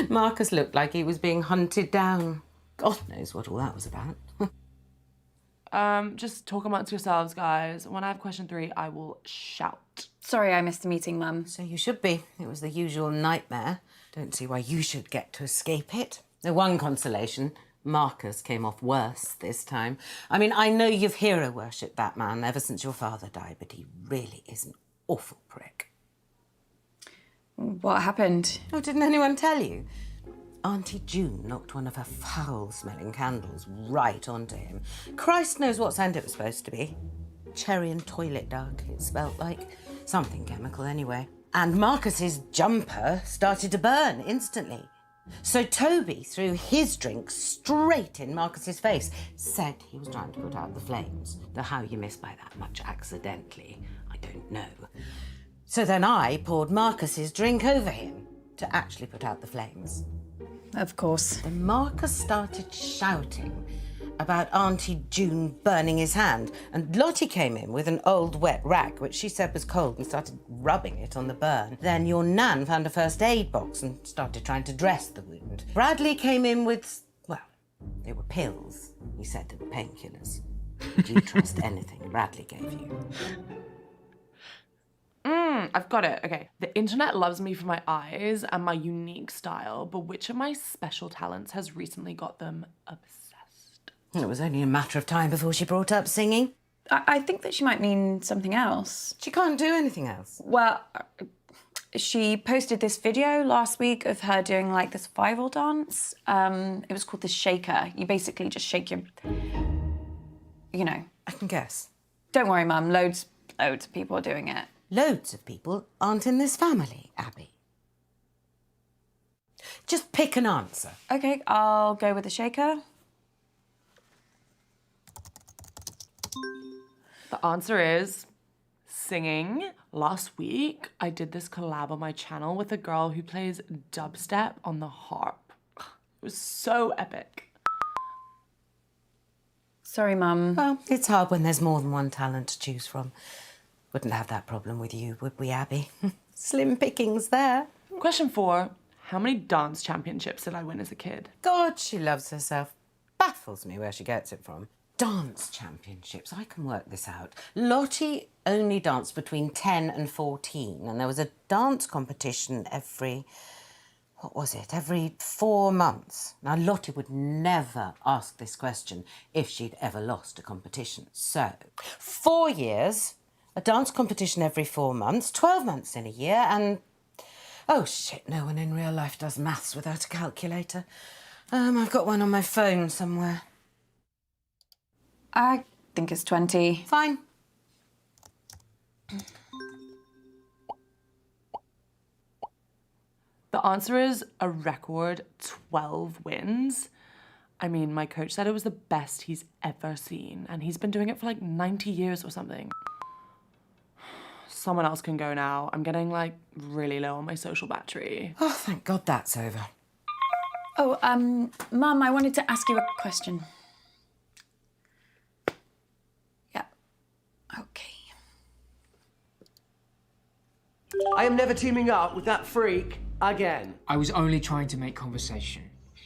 Marcus looked like he was being hunted down. God knows what all that was about. Just talk amongst yourselves, guys. When I have question 3, I will shout. Sorry I missed the meeting, Mum. So you should be. It was the usual nightmare. Don't see why you should get to escape it. The one consolation, Marcus came off worse this time. I mean, I know you've hero-worshipped that man ever since your father died, but he really is an awful prick. What happened? Oh, didn't anyone tell you? Auntie June knocked one of her foul-smelling candles right onto him. Christ knows what scent it was supposed to be. Cherry and toilet duck, it smelled like. Something chemical, anyway. And Marcus's jumper started to burn instantly. So Toby threw his drink straight in Marcus's face. Said he was trying to put out the flames. Though how you miss by that much accidentally, I don't know. So then I poured Marcus's drink over him to actually put out the flames. Of course. Then Marcus started shouting about Auntie June burning his hand, and Lottie came in with an old wet rag, which she said was cold, and started rubbing it on the burn. Then your nan found a first aid box and started trying to dress the wound. Bradley came in with, well, they were pills. He said they were painkillers. Would you trust anything Bradley gave you? I've got it. Okay. The internet loves me for my eyes and my unique style, but which of my special talents has recently got them obsessed? It was only a matter of time before she brought up singing. I think that she might mean something else. She can't do anything else. Well, she posted this video last week of her doing like this viral dance. It was called the shaker. You basically just shake your, you know. I can guess. Don't worry, Mum. Loads of people are doing it. Loads of people aren't in this family, Abby. Just pick an answer. Okay, I'll go with the shaker. The answer is singing. Last week, I did this collab on my channel with a girl who plays dubstep on the harp. It was so epic. Sorry, Mum. Well, it's hard when there's more than one talent to choose from. Wouldn't have that problem with you, would we, Abby? Slim pickings there. Question 4. How many dance championships did I win as a kid? God, she loves herself. Baffles me where she gets it from. Dance championships, I can work this out. Lottie only danced between 10 and 14, and there was a dance competition every 4 months. Now, Lottie would never ask this question if she'd ever lost a competition. So, 4 years, a dance competition every 4 months, 12 months in a year, and... Oh, shit, no one in real life does maths without a calculator. I've got one on my phone somewhere. I think it's 20. Fine. The answer is a record 12 wins. I mean, my coach said it was the best he's ever seen, and he's been doing it for like 90 years or something. Someone else can go now. I'm getting like really low on my social battery. Oh, thank God that's over. Oh, Mum, I wanted to ask you a question. Yeah. Okay. I am never teaming up with that freak again. I was only trying to make conversation.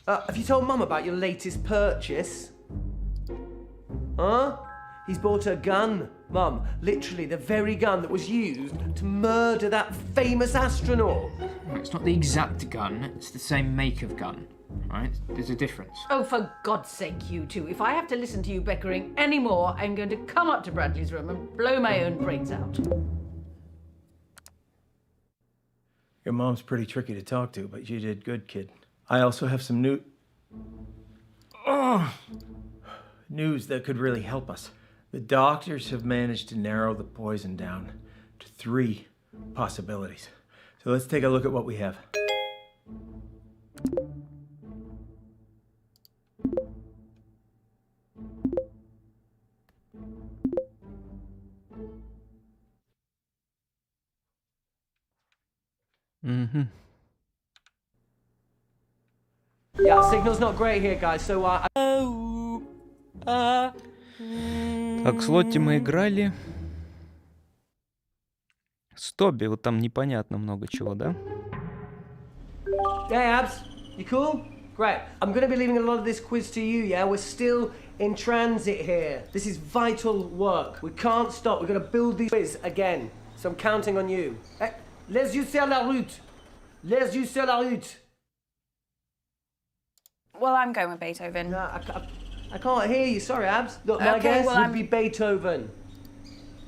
Have you told Mum about your latest purchase? Huh? He's bought a gun, Mum. Literally the very gun that was used to murder that famous astronaut. It's not the exact gun, it's the same make of gun, right? There's a difference. Oh, for God's sake, you two. If I have to listen to you bickering anymore, I'm going to come up to Bradley's room and blow my own brains out. Your mom's pretty tricky to talk to, but you did good, kid. I also have some news that could really help us. The doctors have managed to narrow the poison down to 3 possibilities. So let's take a look at what we have. Yeah, signal's not great here, guys, so Так, с Лотти мы играли. С Тоби вот там непонятно много чего, да? Hey, Abs, you cool? Great. I'm gonna be leaving a lot of this quiz to you, yeah? We're still in transit here. This is vital work. We can't stop. We're gonna build these quiz again. So I'm counting on you. Hey, les yeux sur la route. Les yeux sur la route. Well, I'm going with Beethoven. No, I can't hear you. Sorry, Abs. Look, my Okay, guess well, would be Beethoven.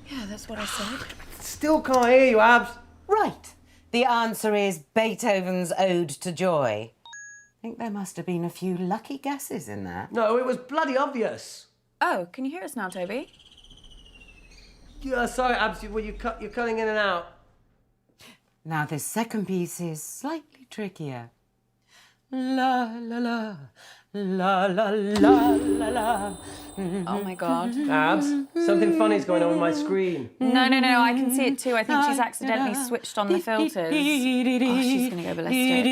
Yeah, that's what I said. Still can't hear you, Abs. Right. The answer is Beethoven's Ode to Joy. I think there must have been a few lucky guesses in there. No, it was bloody obvious. Oh, can you hear us now, Toby? Yeah, sorry, Abs. You're cutting in and out. Now, this second piece is slightly trickier. La la la, la la la la la. Oh my God. Abs, something funny's going on with my screen. No, I can see it too. I think she's accidentally switched on the filters. Oh, she's gonna go ballistic.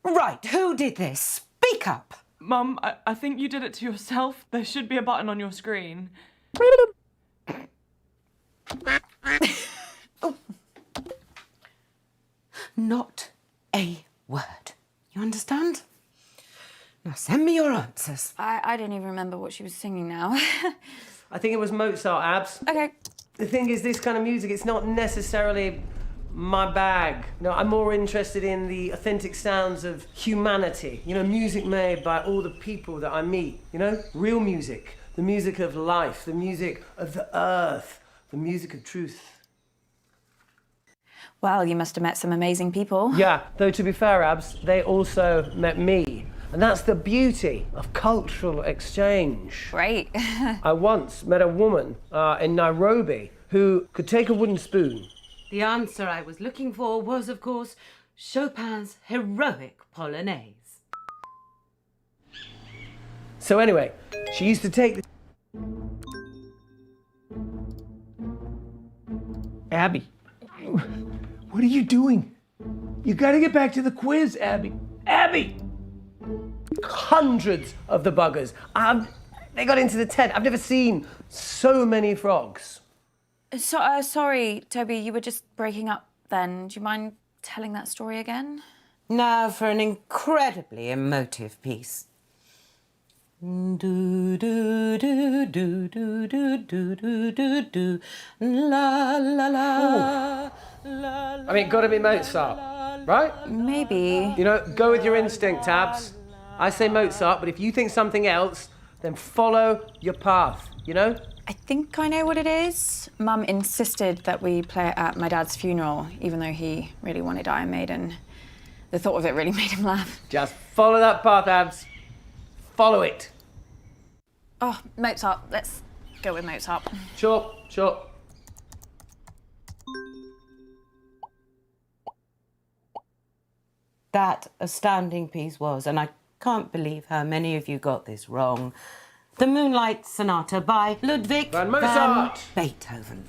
Right, who did this? Speak up. Mum, I think you did it to yourself. There should be a button on your screen. Not a word. You understand? Now send me your answers. I don't even remember what she was singing now. I think it was Mozart, Abs. Okay. The thing is, this kind of music, it's not necessarily my bag. No, I'm more interested in the authentic sounds of humanity. You know, music made by all the people that I meet. You know, real music. The music of life, the music of the earth, the music of truth. Well, you must have met some amazing people. Yeah, though to be fair, Abs, they also met me. And that's the beauty of cultural exchange. Great. I once met a woman in Nairobi who could take a wooden spoon. The answer I was looking for was, of course, Chopin's heroic Polonaise. So anyway, she used to take the... Abby, what are you doing? You gotta get back to the quiz, Abby. Abby! Hundreds of the buggers. They got into the tent. I've never seen so many frogs. Sorry, Toby, you were just breaking up then. Do you mind telling that story again? Now for an incredibly emotive piece. Do do do do do do do do do do la la la la. I mean, gotta be Mozart, right? Maybe. You know, go with your instinct, Tabs. I say Mozart, but if you think something else, then follow your path, you know? I think I know what it is. Mum insisted that we play it at my dad's funeral, even though he really wanted Iron Maiden. The thought of it really made him laugh. Just follow that path, Abs. Follow it. Oh, Mozart. Let's go with Mozart. Sure, sure. That astounding piece was, and I can't believe how many of you got this wrong. The Moonlight Sonata by Ludwig Van Mozart. Beethoven.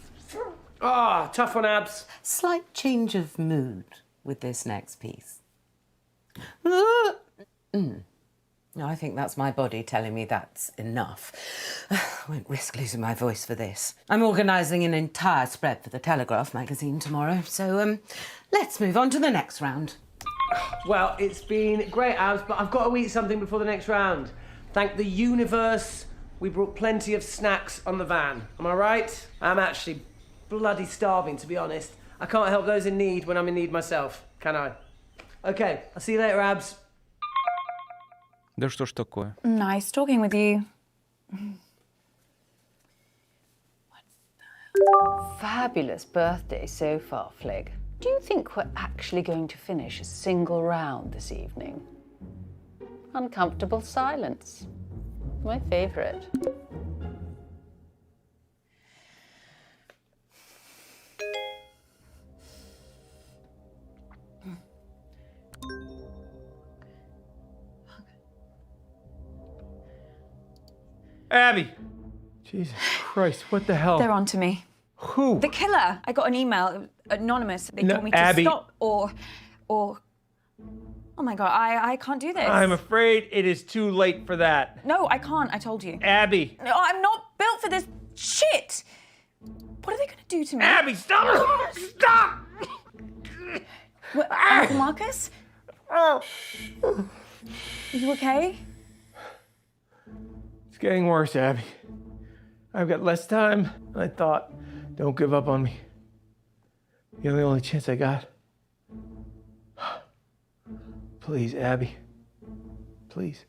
Ah, tough one, Abs. Slight change of mood with this next piece. No, I think that's my body telling me that's enough. I won't risk losing my voice for this. I'm organising an entire spread for the Telegraph magazine tomorrow, so let's move on to the next round. Well, it's been great, Abs, but I've got to eat something before the next round. Thank the universe, we brought plenty of snacks on the van. Am I right? I'm actually bloody starving, to be honest. I can't help those in need when I'm in need myself, can I? Okay, I'll see you later, Abs. Да что ж такое? Nice talking with you. Fabulous birthday so far, Flig. Do you think we're actually going to finish a single round this evening? Uncomfortable silence. My favourite. Abby! Jesus Christ, what the hell? They're on to me. Who? The killer. I got an email, anonymous. They No, told me to Abby. stop or... Oh my God, I can't do this. I'm afraid it is too late for that. No, I can't, I told you. Abby! No, I'm not built for this shit! What are they gonna do to me? Abby, stop! Stop! What, Uncle Marcus? Oh. Are you okay? It's getting worse, Abby. I've got less time than I thought. Don't give up on me. You're the only chance I got. Please, Abby. Please.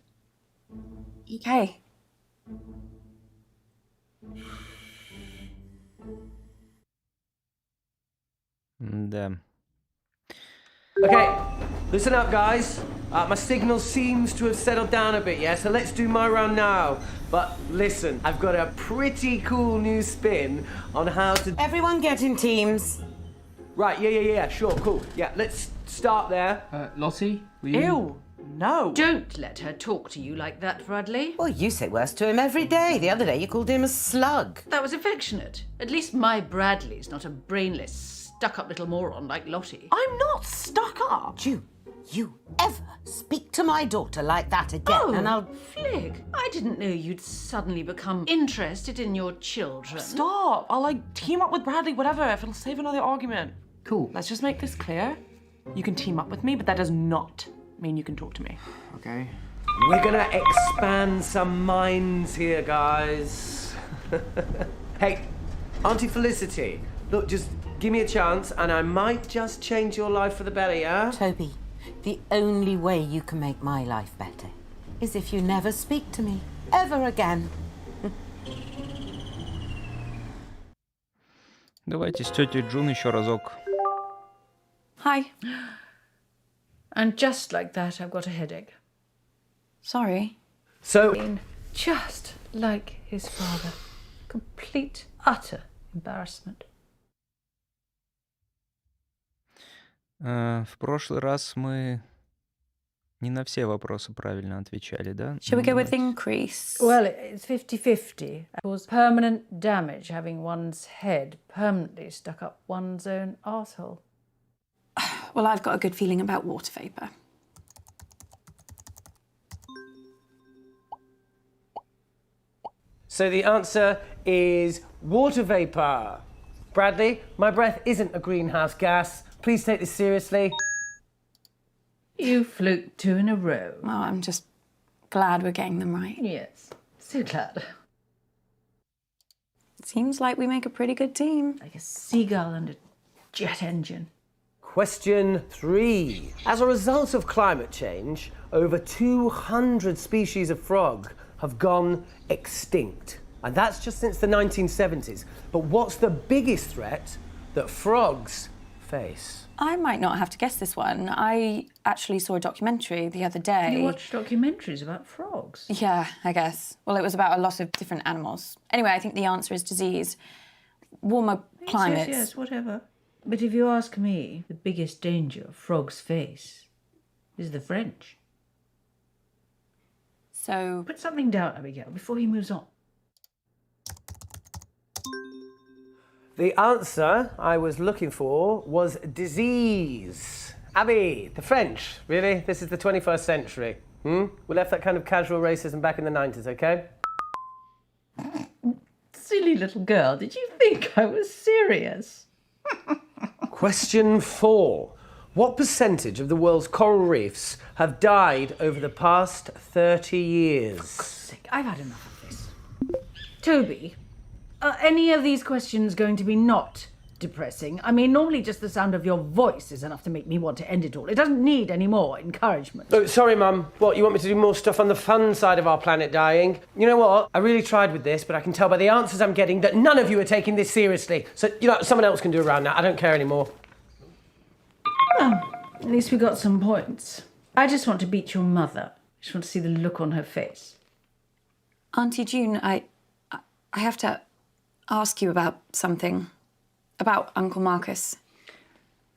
Okay. Да. Okay, listen up, guys. My signal seems to have settled down a bit, yeah? So let's do my round now. But listen, I've got a pretty cool new spin on how to... Everyone get in teams. Right, yeah, sure, cool. Yeah, let's start there. Lottie, will you... Ew, no. Don't let her talk to you like that, Bradley. Well, you say worse to him every day. The other day you called him a slug. That was affectionate. At least my Bradley's not a brainless, stuck-up little moron like Lottie. I'm not stuck up. You ever speak to my daughter like that again, and I'll... Flig, I didn't know you'd suddenly become interested in your children. Stop. I'll team up with Bradley, whatever, if it'll save another argument. Cool. Let's just make this clear. You can team up with me, but that does not mean you can talk to me. Okay. We're gonna expand some minds here, guys. Hey, Auntie Felicity, look, just give me a chance and I might just change your life for the better, yeah? Toby, the only way you can make my life better is if you never speak to me ever again. Давайте с тетей Джун еще разок. Hi. And just like that, I've got a headache. Sorry. So, Just like his father. Complete, utter embarrassment. В прошлый раз мы не на все вопросы правильно отвечали, да? Shall we go with increase? Well, it's 50-50. Cause permanent damage having one's head permanently stuck up one's own arsehole. Well, I've got a good feeling about water vapour. So the answer is water vapour. Bradley, my breath isn't a greenhouse gas. Please take this seriously. You fluked 2 in a row. Oh, I'm just glad we're getting them right. Yes, so glad. Seems like we make a pretty good team. Like a seagull and a jet engine. Question 3. As a result of climate change, over 200 species of frog have gone extinct. And that's just since the 1970s. But what's the biggest threat that frogs face? I might not have to guess this one. I actually saw a documentary the other day. You watch documentaries about frogs? Yeah, I guess. Well, it was about a lot of different animals. Anyway, I think the answer is disease. Warmer climates. Yes, whatever. But if you ask me, the biggest danger frogs face is the French. So... Put something down, Abigail, before he moves on. The answer I was looking for was disease. Abby, the French, really? This is the 21st century. We left that kind of casual racism back in the 90s, okay? Silly little girl, did you think I was serious? Question 4. What percentage of the world's coral reefs have died over the past 30 years? For God's sake, I've had enough of this. Toby, are any of these questions going to be not depressing? I mean, normally just the sound of your voice is enough to make me want to end it all. It doesn't need any more encouragement. Oh, sorry, Mum. What, you want me to do more stuff on the fun side of our planet dying? You know what? I really tried with this, but I can tell by the answers I'm getting that none of you are taking this seriously. So, someone else can do around that. I don't care anymore. Well, at least we got some points. I just want to beat your mother. I just want to see the look on her face. Auntie June, I have to ask you about something. About Uncle Marcus.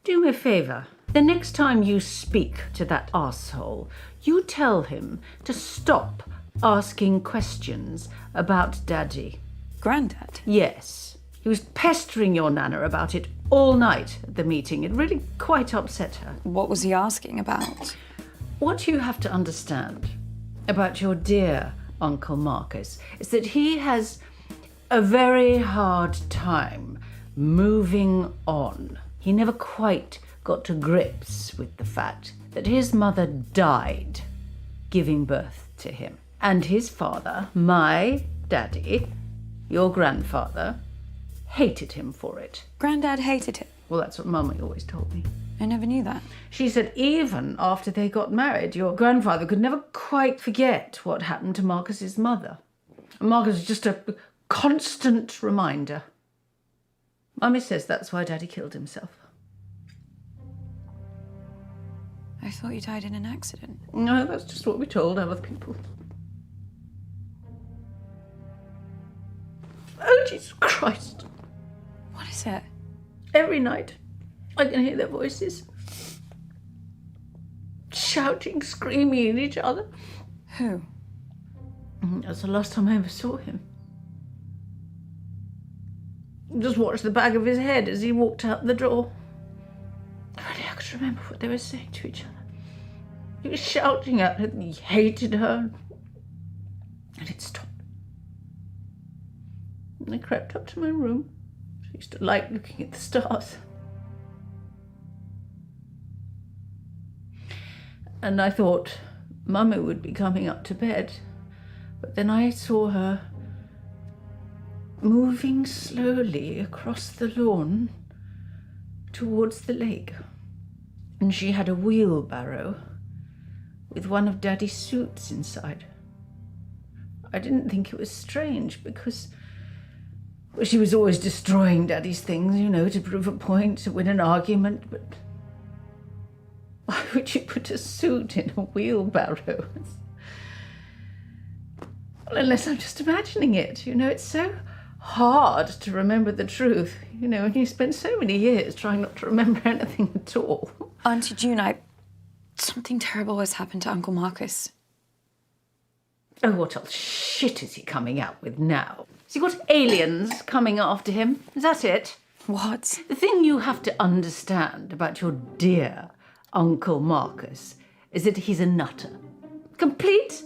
Do me a favour. The next time you speak to that arsehole, you tell him to stop asking questions about Daddy. Grandad? Yes. He was pestering your Nana about it all night at the meeting. It really quite upset her. What was he asking about? What you have to understand about your dear Uncle Marcus is that he has a very hard time moving on. He never quite got to grips with the fact that his mother died giving birth to him. And his father, my daddy, your grandfather, hated him for it. Grandad hated him? Well, that's what Mummy always told me. I never knew that. She said even after they got married, your grandfather could never quite forget what happened to Marcus's mother. And Marcus was just a constant reminder. Mummy says that's why Daddy killed himself. I thought you died in an accident. No, that's just what we told other people. Oh, Jesus Christ. What is it? Every night, I can hear their voices. Shouting, screaming at each other. Who? That's the last time I ever saw him. Just watched the back of his head as he walked out the door. Only I could remember what they were saying to each other. He was shouting at her that he hated her. And it stopped. And I crept up to my room. I used to like looking at the stars. And I thought Mummy would be coming up to bed. But then I saw her moving slowly across the lawn towards the lake. And she had a wheelbarrow with one of Daddy's suits inside. I didn't think it was strange because she was always destroying Daddy's things, to prove a point, to win an argument, but why would you put a suit in a wheelbarrow? Well, unless I'm just imagining it, it's so hard to remember the truth, and you spend so many years trying not to remember anything at all. Auntie June, something terrible has happened to Uncle Marcus. Oh, what else shit is he coming out with now? Has he got aliens coming after him? Is that it? What? The thing you have to understand about your dear Uncle Marcus is that he's a nutter. Complete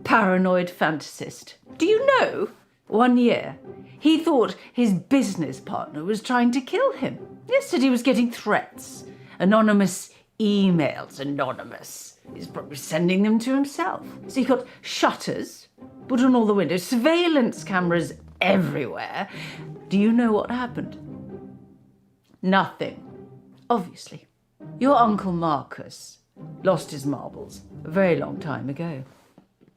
paranoid fantasist. Do you know, 1 year, he thought his business partner was trying to kill him. Yesterday he was getting threats. Anonymous emails, anonymous. He's probably sending them to himself. So he got shutters put on all the windows, surveillance cameras everywhere. Do you know what happened? Nothing. Obviously. Your Uncle Marcus lost his marbles a very long time ago.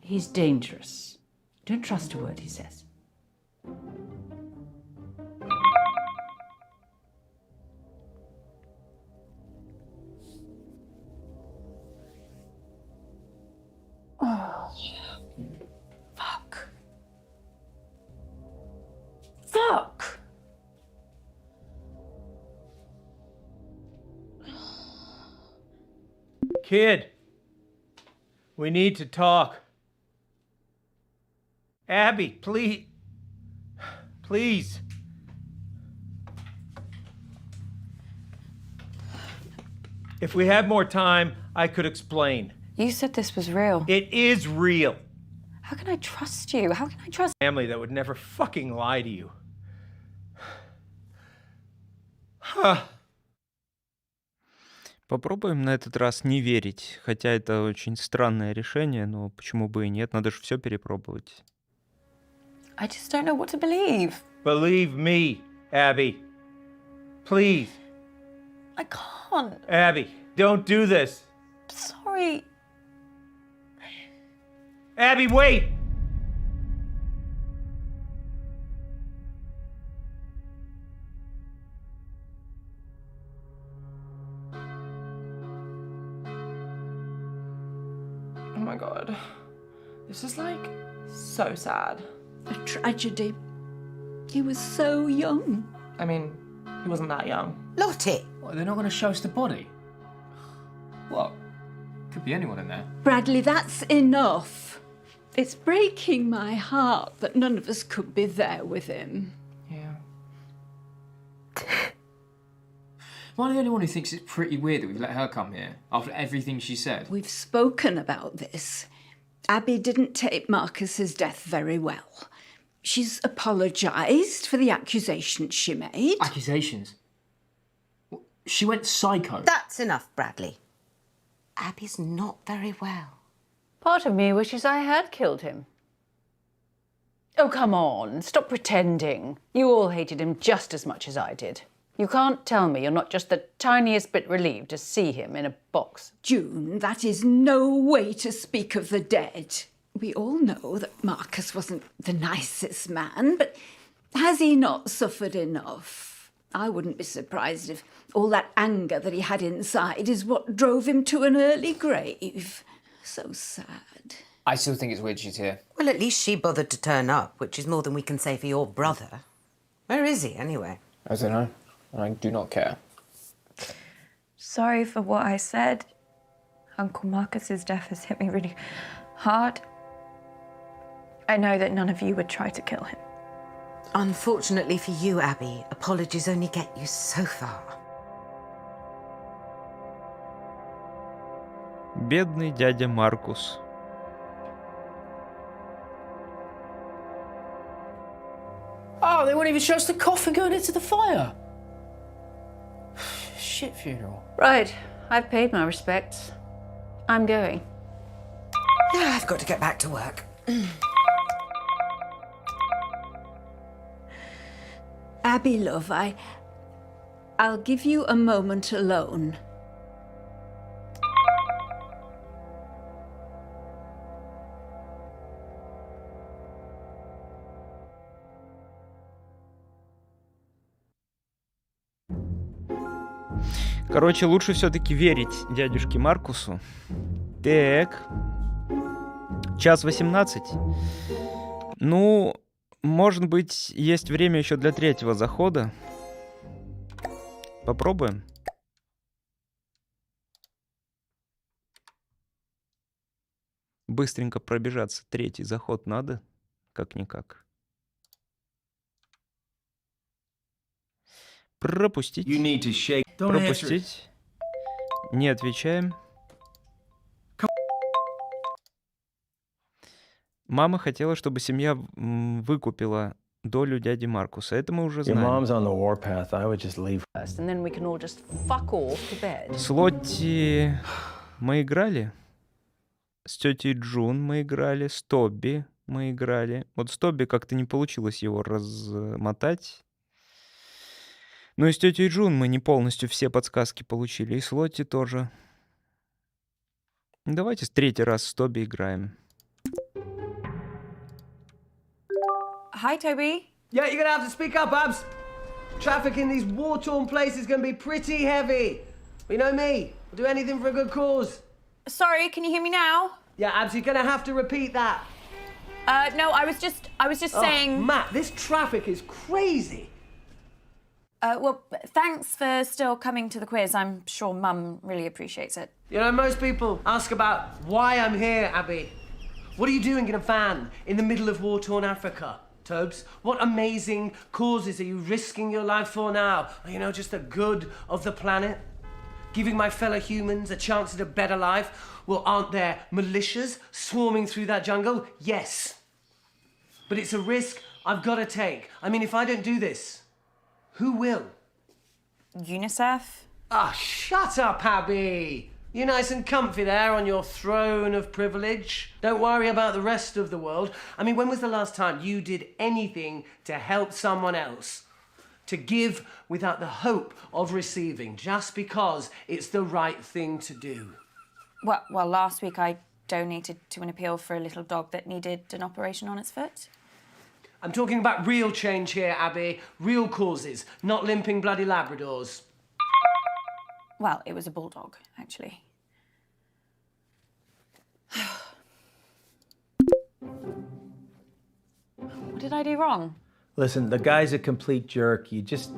He's dangerous. Don't trust a word he says. Fuck. Fuck! Kid, we need to talk. Abby, please. Please. If we had more time, I could explain. You said this was real. It is real. How can I trust you? How can I trust... Family that would never fucking lie to you. Huh. Попробуем на этот раз не верить. Хотя это очень странное решение, но почему бы и нет? Надо же все перепробовать. I just don't know what to believe. Believe me, Abby. Please. I can't. Abby, don't do this. Sorry. Abby, wait! Oh my god. This is like so sad. A tragedy. He was so young. I mean, he wasn't that young. Lottie! What, they're not going to show us the body? What? Could be anyone in there. Bradley, that's enough. It's breaking my heart that none of us could be there with him. Yeah. Am I the only one who thinks it's pretty weird that we've let her come here after everything she said? We've spoken about this. Abby didn't take Marcus's death very well. She's apologised for the accusations she made. Accusations? She went psycho. That's enough, Bradley. Abby's not very well. Part of me wishes I had killed him. Oh, come on, stop pretending. You all hated him just as much as I did. You can't tell me you're not just the tiniest bit relieved to see him in a box. June, that is no way to speak of the dead. We all know that Marcus wasn't the nicest man, but has he not suffered enough? I wouldn't be surprised if all that anger that he had inside is what drove him to an early grave. So sad. I still think it's weird she's here. Well, at least she bothered to turn up, which is more than we can say for your brother. Where is he, anyway? I don't know. I do not care. Sorry for what I said. Uncle Marcus's death has hit me really hard. I know that none of you would try to kill him. Unfortunately for you, Abby, apologies only get you so far. Бедный дядя Маркус. Oh, they won't even show us the coffin going into the fire. Shit funeral. Right, I've paid my respects. I'm going. Yeah, I've got to get back to work. Abby, love, I'll give you a moment alone. Короче, лучше все-таки верить дядюшке Маркусу. Так. 1:18. Ну, может быть, есть время еще для третьего захода. Попробуем. Быстренько пробежаться. Третий заход надо. Как-никак. Пропустить. Пропустить. Не отвечаем. Мама хотела, чтобы семья выкупила долю дяди Маркуса. Это мы уже знаем. С Лотти мы играли. С тетей Джун мы играли. С Тобби мы играли. Вот с Тобби как-то не получилось его размотать. Ну и с тетей Джун мы не полностью все подсказки получили. И с Лотти тоже. Давайте третий раз с Тобби играем. Hi, Toby. Yeah, you're gonna have to speak up, Abs. Traffic in these war-torn places is gonna be pretty heavy. You know me, I'll do anything for a good cause. Sorry, can you hear me now? Yeah, Abs, you're gonna have to repeat that. No, I was just saying... Matt, this traffic is crazy. Well, thanks for still coming to the quiz. I'm sure Mum really appreciates it. You know, most people ask about why I'm here, Abby. What are you doing in a van in the middle of war-torn Africa? Tobes, what amazing causes are you risking your life for now? You know, just the good of the planet? Giving my fellow humans a chance at a better life? Well, aren't there militias swarming through that jungle? Yes. But it's a risk I've got to take. I mean, if I don't do this, who will? UNICEF? Ah, shut up, Abby! You're nice and comfy there on your throne of privilege. Don't worry about the rest of the world. I mean, when was the last time you did anything to help someone else? To give without the hope of receiving, just because it's the right thing to do? Well, last week I donated to an appeal for a little dog that needed an operation on its foot. I'm talking about real change here, Abby. Real causes, not limping bloody Labradors. Well, it was a bulldog, actually. What did I do wrong? Listen, the guy's a complete jerk. You just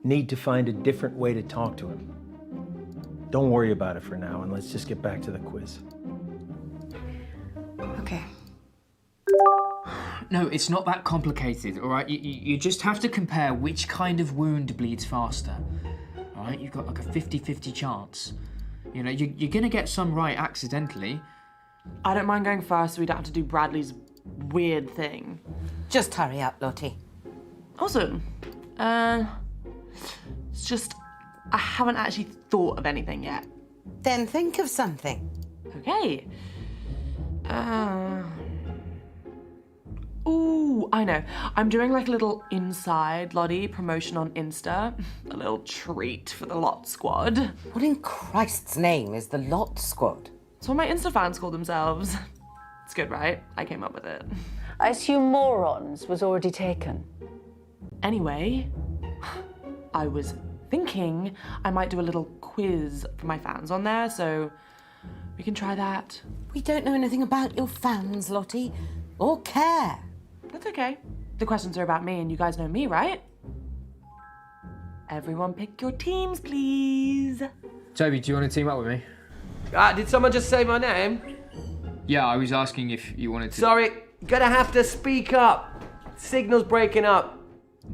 need to find a different way to talk to him. Don't worry about it for now, and let's just get back to the quiz. Okay. No, it's not that complicated, all right? You just have to compare which kind of wound bleeds faster. All right, you've got like a 50-50 chance. You know, you're gonna get some right accidentally. I don't mind going first so we don't have to do Bradley's weird thing. Just hurry up, Lottie. Awesome. It's just, I haven't actually thought of anything yet. Then think of something. Okay. Ooh, I know. I'm doing like a little inside Lottie promotion on Insta. A little treat for the Lot Squad. What in Christ's name is the Lot Squad? It's what my Insta fans call themselves. It's good, right? I came up with it. I assume morons was already taken. Anyway, I was thinking I might do a little quiz for my fans on there, so we can try that. We don't know anything about your fans, Lottie, or care. That's okay. The questions are about me and you guys know me, right? Everyone pick your teams, please. Toby, do you want to team up with me? Did someone just say my name? Yeah, I was asking if you wanted to... Sorry, gonna have to speak up. Signal's breaking up.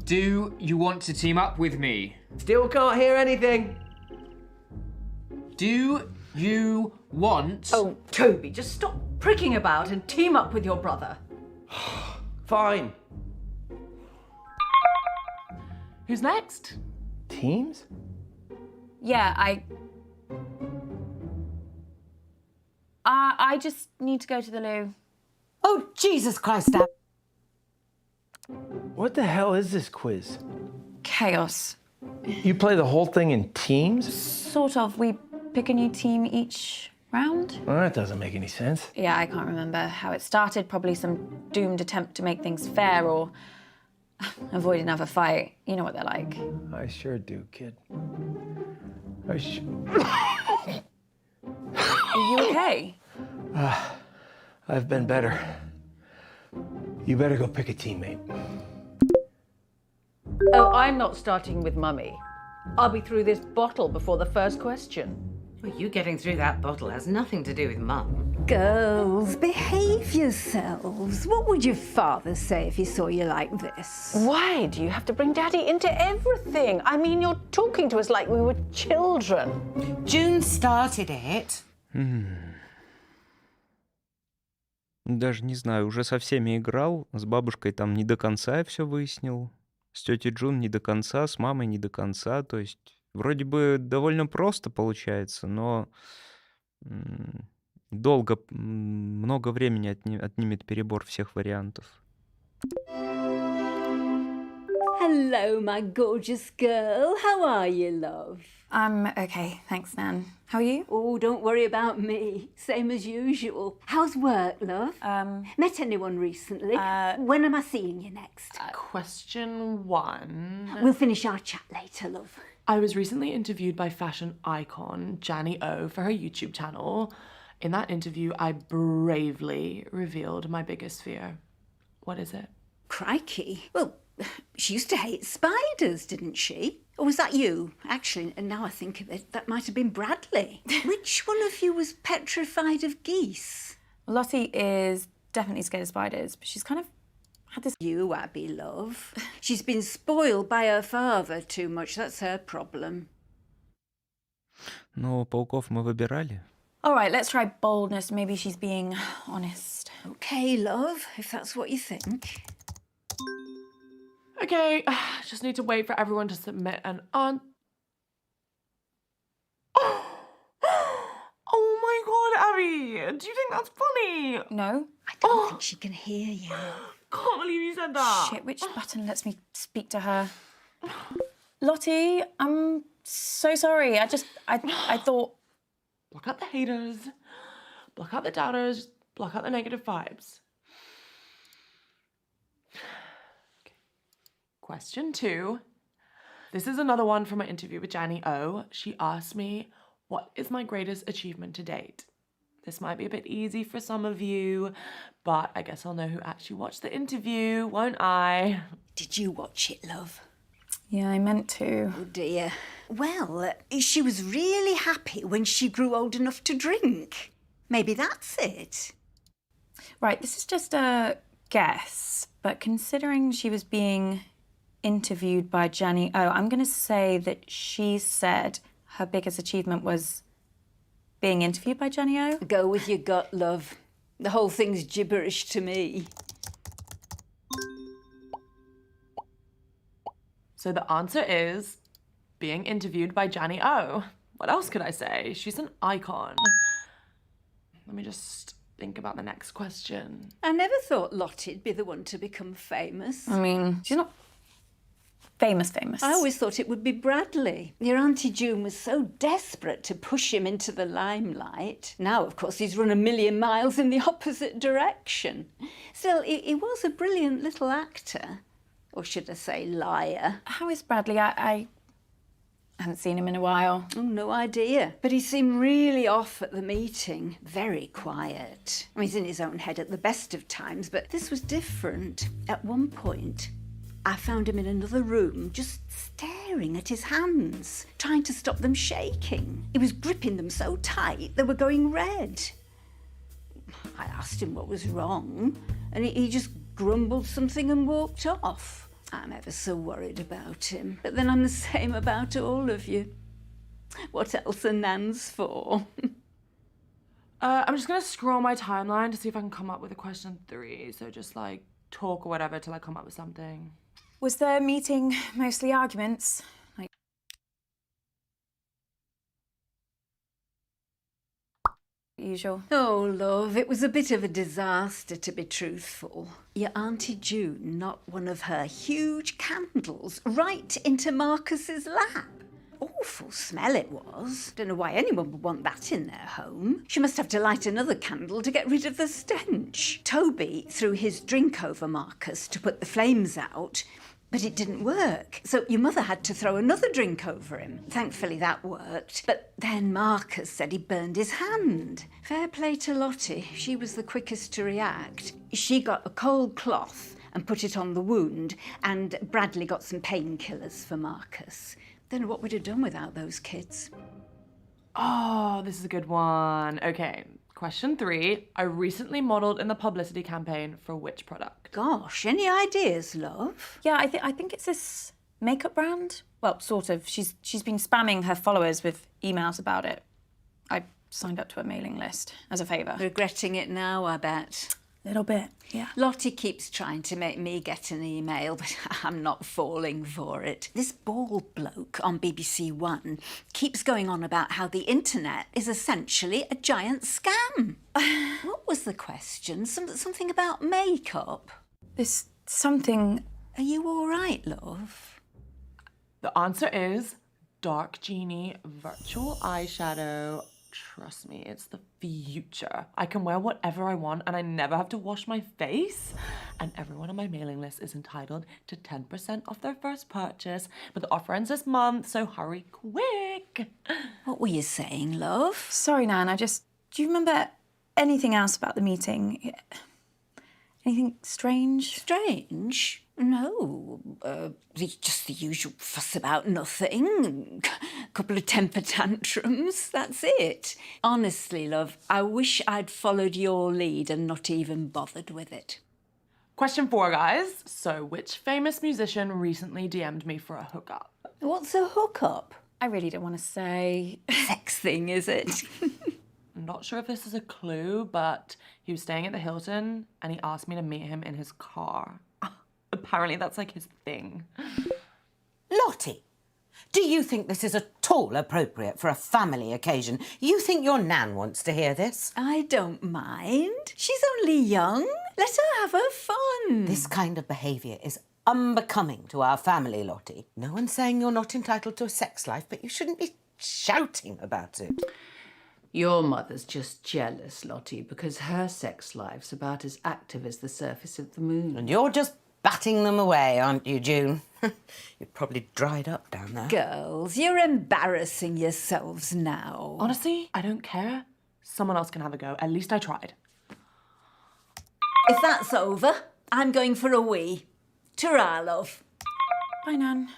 Do you want to team up with me? Still can't hear anything. Do you want... Oh, Toby, just stop pricking about and team up with your brother. Fine. Who's next? Teams? Yeah, I just need to go to the loo. Oh, Jesus Christ, Dad. What the hell is this quiz? Chaos. You play the whole thing in teams? Sort of. We pick a new team each round. Well, that doesn't make any sense. Yeah, I can't remember how it started. Probably some doomed attempt to make things fair or avoid another fight. You know what they're like. I sure do, kid. Are you okay? I've been better. You better go pick a teammate. Oh, I'm not starting with Mummy. I'll be through this bottle before the first question. Well, you getting through that bottle has nothing to do with Mum. Girls, behave yourselves. What would your father say if he saw you like this? Why do you have to bring Daddy into everything? I mean, you're talking to us like we were children. June started it. Даже не знаю, уже со всеми играл, с бабушкой там не до конца я все выяснил, с тетей Джун не до конца, с мамой не до конца, то есть вроде бы довольно просто получается, но долго, много времени отнимет перебор всех вариантов. Hello, my gorgeous girl. How are you, love? I'm okay, thanks, Nan. How are you? Oh, don't worry about me. Same as usual. How's work, love? Met anyone recently? When am I seeing you next? Question 1. We'll finish our chat later, love. I was recently interviewed by fashion icon Janny O for her YouTube channel. In that interview, I bravely revealed my biggest fear. What is it? Crikey. Well, she used to hate spiders, didn't she? Or was that you? Actually, and now I think of it, that might have been Bradley. Which one of you was petrified of geese? Lottie is definitely scared of spiders, but she's kind of had this... You, Abby, love. She's been spoiled by her father too much. That's her problem. Но пауков мы выбирали. All right, let's try boldness. Maybe she's being honest. Okay, love, if that's what you think. Okay, just need to wait for everyone to submit an Oh my god, Abby! Do you think that's funny? No. I don't think she can hear you. Can't believe you said that. Shit, which button lets me speak to her? Lottie, I'm so sorry. I thought... Block out the haters, block out the doubters, block out the negative vibes. Okay. Question 2. This is another one from my interview with Janny O. She asked me, what is my greatest achievement to date? This might be a bit easy for some of you, but I guess I'll know who actually watched the interview, won't I? Did you watch it, love? Yeah, I meant to. Oh dear. Well, she was really happy when she grew old enough to drink. Maybe that's it. Right, this is just a guess, but considering she was being interviewed by Janny O, I'm going to say that she said her biggest achievement was being interviewed by Janny O. Go with your gut, love. The whole thing's gibberish to me. So the answer is being interviewed by Janny O. What else could I say? She's an icon. Let me just think about the next question. I never thought Lottie'd be the one to become famous. I mean, she's not famous. I always thought it would be Bradley. Your Auntie June was so desperate to push him into the limelight. Now, of course, he's run 1,000,000 miles in the opposite direction. Still, he was a brilliant little actor. Or should I say liar? How is Bradley? I haven't seen him in a while. Oh, no idea. But he seemed really off at the meeting. Very quiet. I mean, he's in his own head at the best of times, but this was different. At one point, I found him in another room, just staring at his hands, trying to stop them shaking. He was gripping them so tight they were going red. I asked him what was wrong, and he just grumbled something and walked off. I'm ever so worried about him. But then I'm the same about all of you. What else are Nans for? I'm just gonna scroll my timeline to see if I can come up with a question 3. So just like talk or whatever till I come up with something. Was the meeting mostly arguments? Like... usual. Oh, love, it was a bit of a disaster, to be truthful. Your Auntie June knocked one of her huge candles right into Marcus's lap. Awful smell it was. Don't know why anyone would want that in their home. She must have to light another candle to get rid of the stench. Toby threw his drink over Marcus to put the flames out, but it didn't work. So your mother had to throw another drink over him. Thankfully that worked. But then Marcus said he burned his hand. Fair play to Lottie. She was the quickest to react. She got a cold cloth and put it on the wound, and Bradley got some painkillers for Marcus. Don't know what we'd have done without those kids. Oh, this is a good one. Okay, Question 3. I recently modelled in the publicity campaign for which product? Gosh, any ideas, love? Yeah, I think it's this makeup brand. Well, sort of. She's been spamming her followers with emails about it. I signed up to a mailing list as a favour. Regretting it now, I bet. Little bit, yeah. Lottie keeps trying to make me get an email, but I'm not falling for it. This bald bloke on BBC One keeps going on about how the internet is essentially a giant scam. What was the question? Something about makeup? There's something... Are you all right, love? The answer is Dark Genie Virtual Eyeshadow. Trust me, it's the future. I can wear whatever I want and I never have to wash my face. And everyone on my mailing list is entitled to 10% off their first purchase. But the offer ends this month, so hurry quick. What were you saying, love? Sorry, Nan, do you remember anything else about the meeting? Anything strange? Strange? No, just the usual fuss about nothing. A couple of temper tantrums, that's it. Honestly, love, I wish I'd followed your lead and not even bothered with it. Question 4, guys. So, which famous musician recently DM'd me for a hookup? What's a hookup? I really don't want to say. Sex thing, is it? I'm not sure if this is a clue, but he was staying at the Hilton and he asked me to meet him in his car. Apparently that's like his thing. Lottie, do you think this is at all appropriate for a family occasion? You think your Nan wants to hear this? I don't mind. She's only young. Let her have her fun. This kind of behaviour is unbecoming to our family, Lottie. No one's saying you're not entitled to a sex life, but you shouldn't be shouting about it. Your mother's just jealous, Lottie, because her sex life's about as active as the surface of the moon. And you're just batting them away, aren't you, June? You're probably dried up down there. Girls, you're embarrassing yourselves now. Honestly, I don't care. Someone else can have a go. At least I tried. If that's over, I'm going for a wee. Ta-ra, love. Bye, Nan.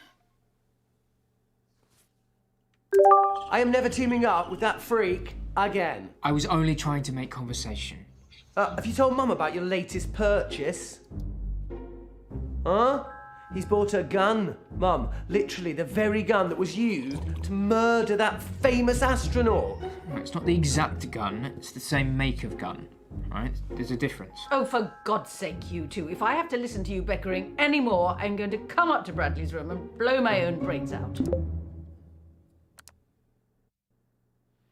I am never teaming up with that freak again. I was only trying to make conversation. Have you told Mum about your latest purchase? Huh? He's bought a gun, Mum. Literally the very gun that was used to murder that famous astronaut. It's not the exact gun, it's the same make of gun, right? There's a difference. Oh, for God's sake, you two. If I have to listen to you bickering anymore, I'm going to come up to Bradley's room and blow my own brains out.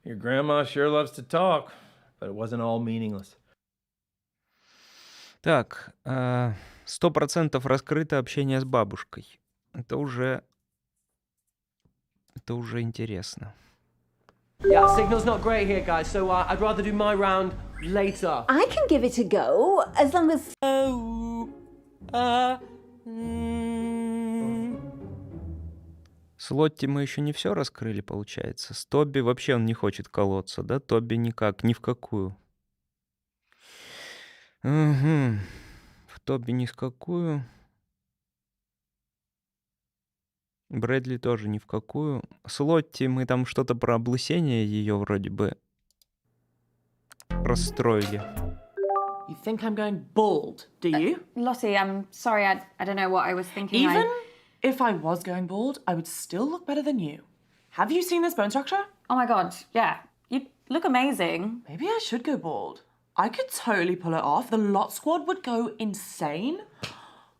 Your grandma sure loves to talk, but it wasn't all meaningless. Так, 100% раскрыто общение с бабушкой. Это уже интересно. Yeah, signal's not great here, guys, so I'd rather do my round later. I can give it a go, as long as... С Лотти мы еще не все раскрыли, получается. С Тобби вообще он не хочет колоться, да? Тобби никак, ни в какую. Угу. В Тобби ни в какую. Брэдли тоже ни в какую. С Лотти мы там что-то про облысение ее вроде бы расстроили. You think I'm going bald, do you? Lottie, I'm sorry, I don't know what I was thinking. Even if I was going bald, I would still look better than you. Have you seen this bone structure? Oh my God, yeah. You look amazing. Maybe I should go bald. I could totally pull it off. The lot squad would go insane.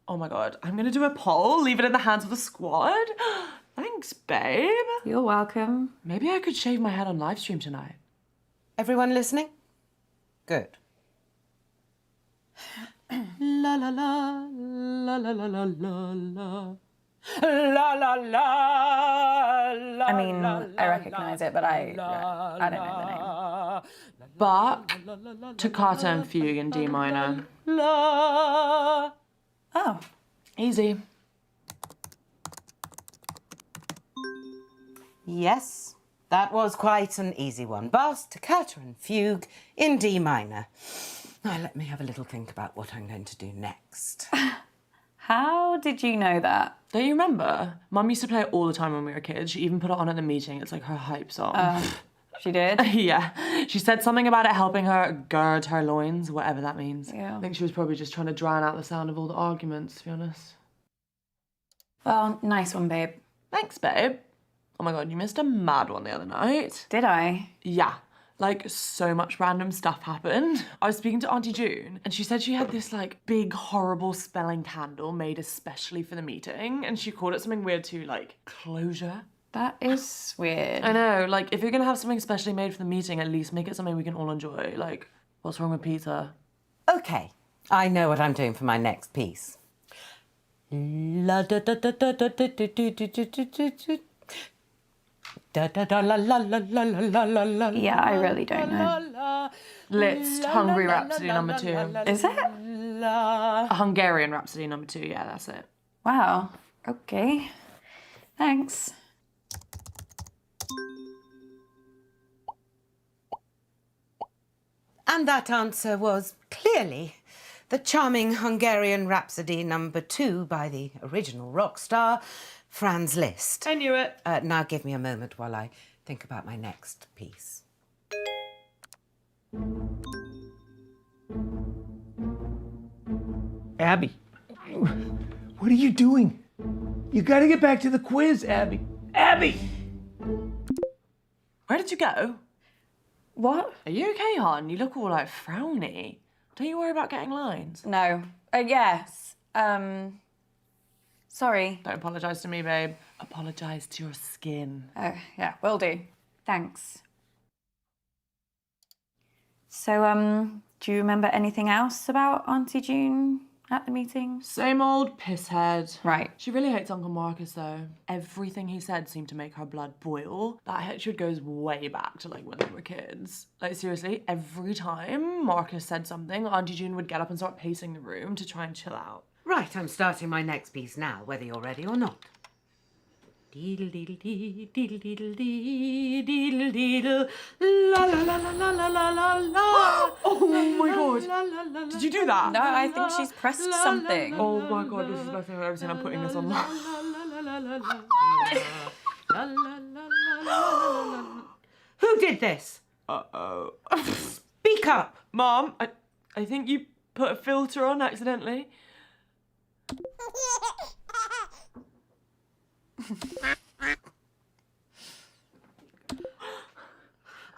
Oh my God, I'm gonna do a poll, leave it in the hands of the squad. Thanks, babe. You're welcome. Maybe I could shave my head on live stream tonight. Everyone listening? Good. La la la la la la la la la. La la la la. I mean, I recognize it, but I don't know the name. Bach, Toccata and Fugue in D minor. La. Oh. Easy. Yes, that was quite an easy one. Bach, Toccata and Fugue in D minor. Now let me have a little think about what I'm going to do next. How did you know that? Don't you remember? Mum used to play it all the time when we were kids. She even put it on at the meeting. It's like her hype song. She did? Yeah. She said something about it helping her gird her loins, whatever that means. Yeah. I think she was probably just trying to drown out the sound of all the arguments, to be honest. Well, nice one, babe. Thanks, babe. Oh my god, you missed a mad one the other night. Did I? Yeah. Like, so much random stuff happened. I was speaking to Auntie June, and she said she had this, like, big, horrible smelling candle made especially for the meeting, and she called it something weird too, like, closure. That is weird. I know, like, if you're gonna have something specially made for the meeting, at least make it something we can all enjoy. Like, what's wrong with pizza? Okay, I know what I'm doing for my next piece. La da da da da da da da da da da da da da la la la la la la la. Yeah, I really don't know. Lit's Hungry Rhapsody number 2. Is it? A Hungarian Rhapsody number 2, yeah, that's it. Wow. Okay. Thanks. And that answer was clearly the charming Hungarian Rhapsody number 2 by the original rock star, Franz Liszt. I knew it. Now give me a moment while I think about my next piece. Abby, what are you doing? You gotta get back to the quiz, Abby. Abby! Where did you go? What? Are you okay, hon? You look all like frowny. Don't you worry about getting lines. No. Yes. Sorry. Don't apologise to me, babe. Apologise to your skin. Oh, yeah, will do. Thanks. So, do you remember anything else about Auntie June at the meeting? Same old pisshead. Right. She really hates Uncle Marcus, though. Everything he said seemed to make her blood boil. That hatred goes way back to, like, when they were kids. Like, seriously, every time Marcus said something, Auntie June would get up and start pacing the room to try and chill out. Right, I'm starting my next piece now, whether you're ready or not. Deedle deedle dee, deedle deedle dee, deedle deedle, la la la la la la la la la. Oh my god! Did you do that? No, I think she's pressed something. Oh my god, this is the best thing I've ever seen. I'm putting this on. Who did this? Uh-oh. Speak up! Mom, I think you put a filter on accidentally.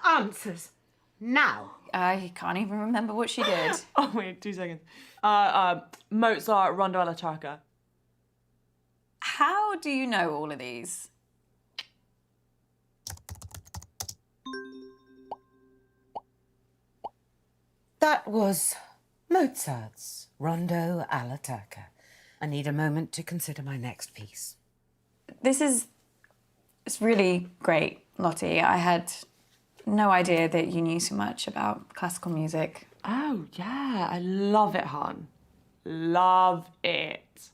Answers now. I can't even remember what she did. Oh wait, 2 seconds. Mozart, Rondo alla Turca. How do you know all of these? That was Mozart's Rondo alla Turca. I need a moment to consider my next piece. It's really great, Lottie. I had no idea that you knew so much about classical music. Oh, yeah, I love it, hon. Love it.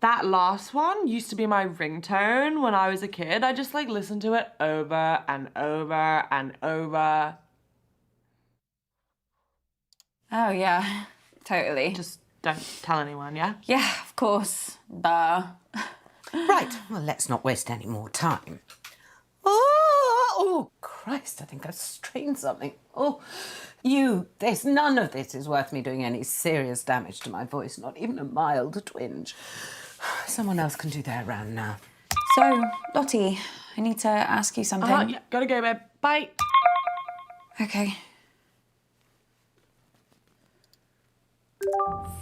That last one used to be my ringtone when I was a kid. I just, like, listened to it over and over and over. Oh, yeah, totally. Just don't tell anyone, yeah? Yeah, of course. Duh. Right, well, let's not waste any more time. Oh, Christ, I think I've strained something. None of this is worth me doing any serious damage to my voice, not even a mild twinge. Someone else can do their round now. So, Lottie, I need to ask you something. Yeah, gotta go, babe. Bye. Okay.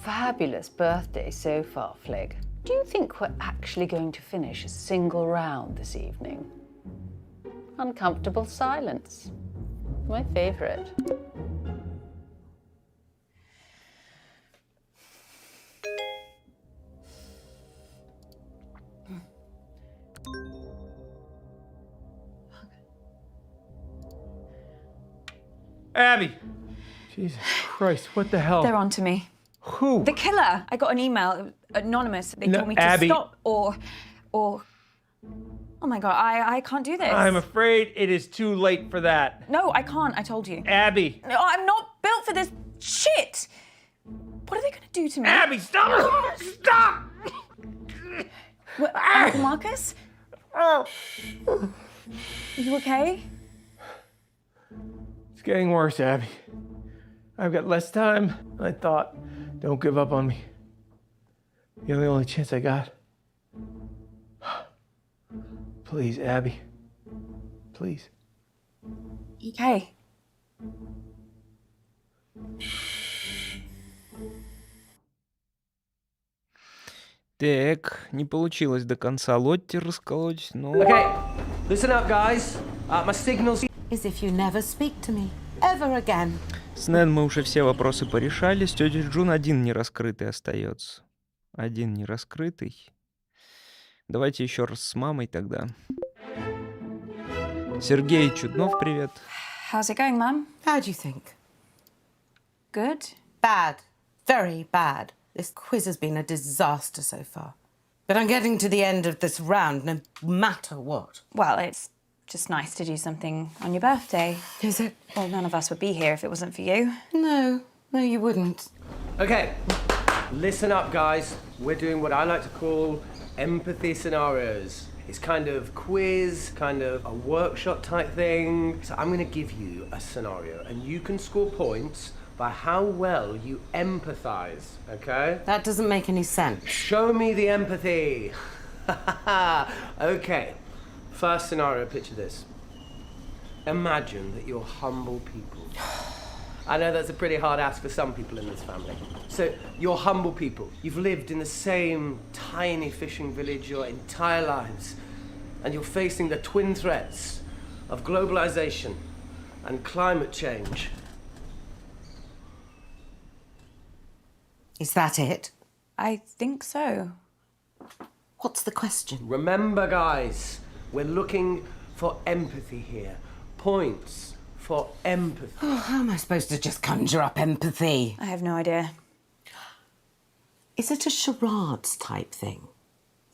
Fabulous birthday so far, Flig. Do you think we're actually going to finish a single round this evening? Uncomfortable silence. My favourite. Abby! Jesus Christ, what the hell? They're on to me. Who? The killer. I got an email, anonymous. They No, told me to Abby. stop or... Oh my God, I can't do this. I'm afraid it is too late for that. No, I can't, I told you. Abby! No, I'm not built for this shit. What are they gonna do to me? Abby, stop! Stop! What, Uncle Marcus? Oh. Are you okay? getting worse, Abby. I've got less time than I thought. Don't give up on me. You're the only chance I got. Please, Abby. Please. Okay. Так, не получилось до конца Лотти расколоть, но... Okay, listen up, guys. My signal's... As if you never speak to me ever again. С Нэн мы уже все вопросы порешали, с тетей Джун один нераскрытый остается. Один нераскрытый. Давайте еще раз с мамой тогда. Сергей Чуднов, привет. How's it going, Mum? How do you think? Good? Bad. Very bad. This quiz has been a disaster so far. But I'm getting to the end of this round no matter what. Well, it's just nice to do something on your birthday. Is it? Well, none of us would be here if it wasn't for you. No, you wouldn't. Okay, listen up, guys. We're doing what I like to call empathy scenarios. It's kind of quiz, kind of a workshop type thing. So I'm going to give you a scenario, and you can score points by how well you empathize, okay? That doesn't make any sense. Show me the empathy. Okay, first scenario, picture this. Imagine that you're humble people. I know that's a pretty hard ask for some people in this family. So, you're humble people. You've lived in the same tiny fishing village your entire lives. And you're facing the twin threats of globalization and climate change. Is that it? I think so. What's the question? Remember, guys, we're looking for empathy here. Points for empathy. Oh, how am I supposed to just conjure up empathy? I have no idea. Is it a charades type thing?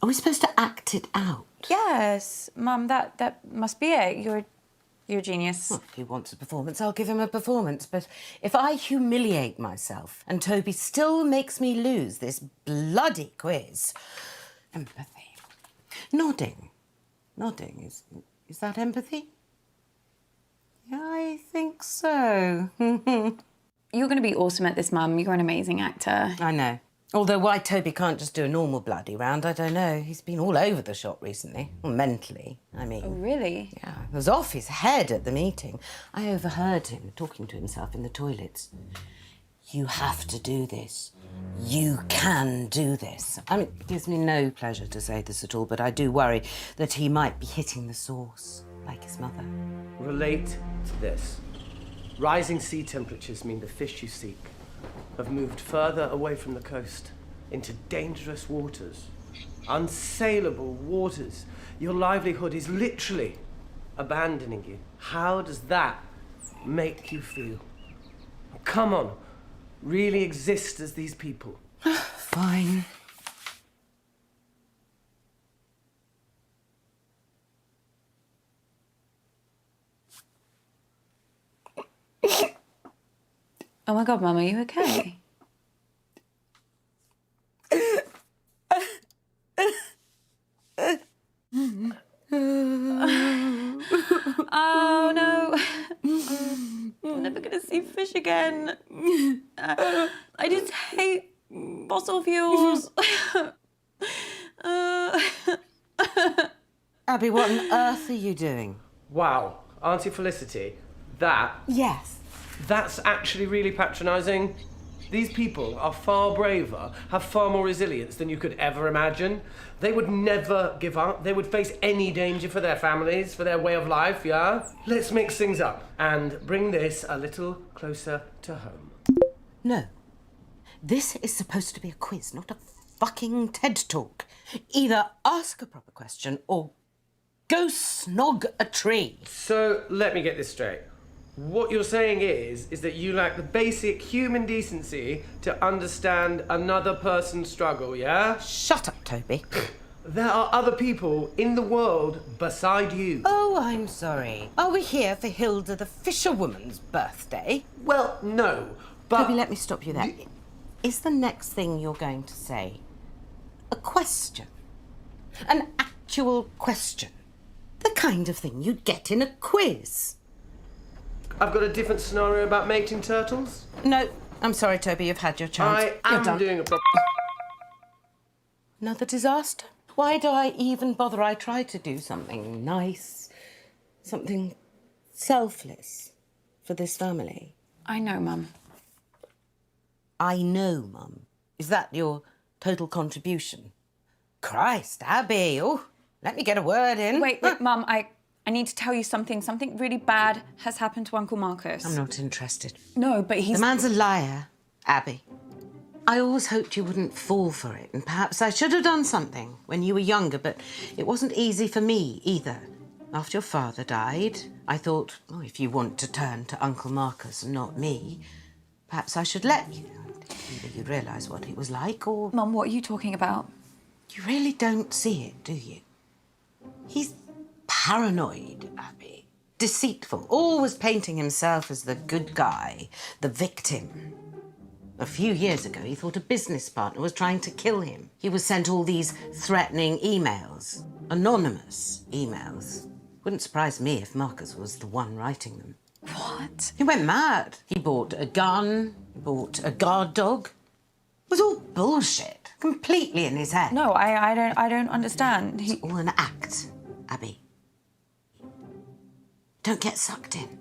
Are we supposed to act it out? Yes, Mum, that must be it. You're a genius. Well, if he wants a performance, I'll give him a performance. But if I humiliate myself and Toby still makes me lose this bloody quiz... Empathy. Nodding. Nodding. Is that empathy? Yeah, I think so. You're going to be awesome at this, Mum. You're an amazing actor. I know. Although why Toby can't just do a normal bloody round, I don't know. He's been all over the shop recently. Well, mentally, I mean. Oh, really? Yeah, he was off his head at the meeting. I overheard him talking to himself in the toilets. You have to do this. You can do this. I mean, it gives me no pleasure to say this at all, but I do worry that he might be hitting the source, like his mother. Relate to this. Rising sea temperatures mean the fish you seek have moved further away from the coast into dangerous waters, unsaleable waters. Your livelihood is literally abandoning you. How does that make you feel? Come on, really exist as these people. Fine. Oh my God, Mum, are you okay? Oh no. I'm never gonna see fish again. I just hate fossil fuels. Abby, what on earth are you doing? Wow, Auntie Felicity, that... Yes. That's actually really patronising. These people are far braver, have far more resilience than you could ever imagine. They would never give up. They would face any danger for their families, for their way of life, yeah? Let's mix things up and bring this a little closer to home. No. This is supposed to be a quiz, not a fucking TED Talk. Either ask a proper question or go snog a tree. So, let me get this straight. What you're saying is that you lack the basic human decency to understand another person's struggle, yeah? Shut up, Toby. There are other people in the world beside you. Oh, I'm sorry. Are we here for Hilda the fisherwoman's birthday? Well, no, but... Toby, let me stop you there. Is the next thing you're going to say a question? An actual question? The kind of thing you'd get in a quiz? I've got a different scenario about mating turtles. No, I'm sorry, Toby, you've had your chance. I You're am done. doing a Another disaster? Why do I even bother? I try to do something nice, something selfless for this family. I know, Mum. I know, Mum. Is that your total contribution? Christ, Abby, oh, let me get a word in. Wait, Mum, I need to tell you something. Something really bad has happened to Uncle Marcus. I'm not interested. No, but he's... The man's a liar, Abby. I always hoped you wouldn't fall for it, and perhaps I should have done something when you were younger, but it wasn't easy for me either. After your father died, I thought, oh, if you want to turn to Uncle Marcus and not me, perhaps I should let you. Either you realise what it was like, or... Mum, what are you talking about? You really don't see it, do you? He's paranoid, Abby. Deceitful, always painting himself as the good guy, the victim. A few years ago, he thought a business partner was trying to kill him. He was sent all these threatening emails, anonymous emails. Wouldn't surprise me if Marcus was the one writing them. What? He went mad. He bought a gun, he bought a guard dog. It was all bullshit, completely in his head. No, I don't understand. It's all an act, Abby. Don't get sucked in.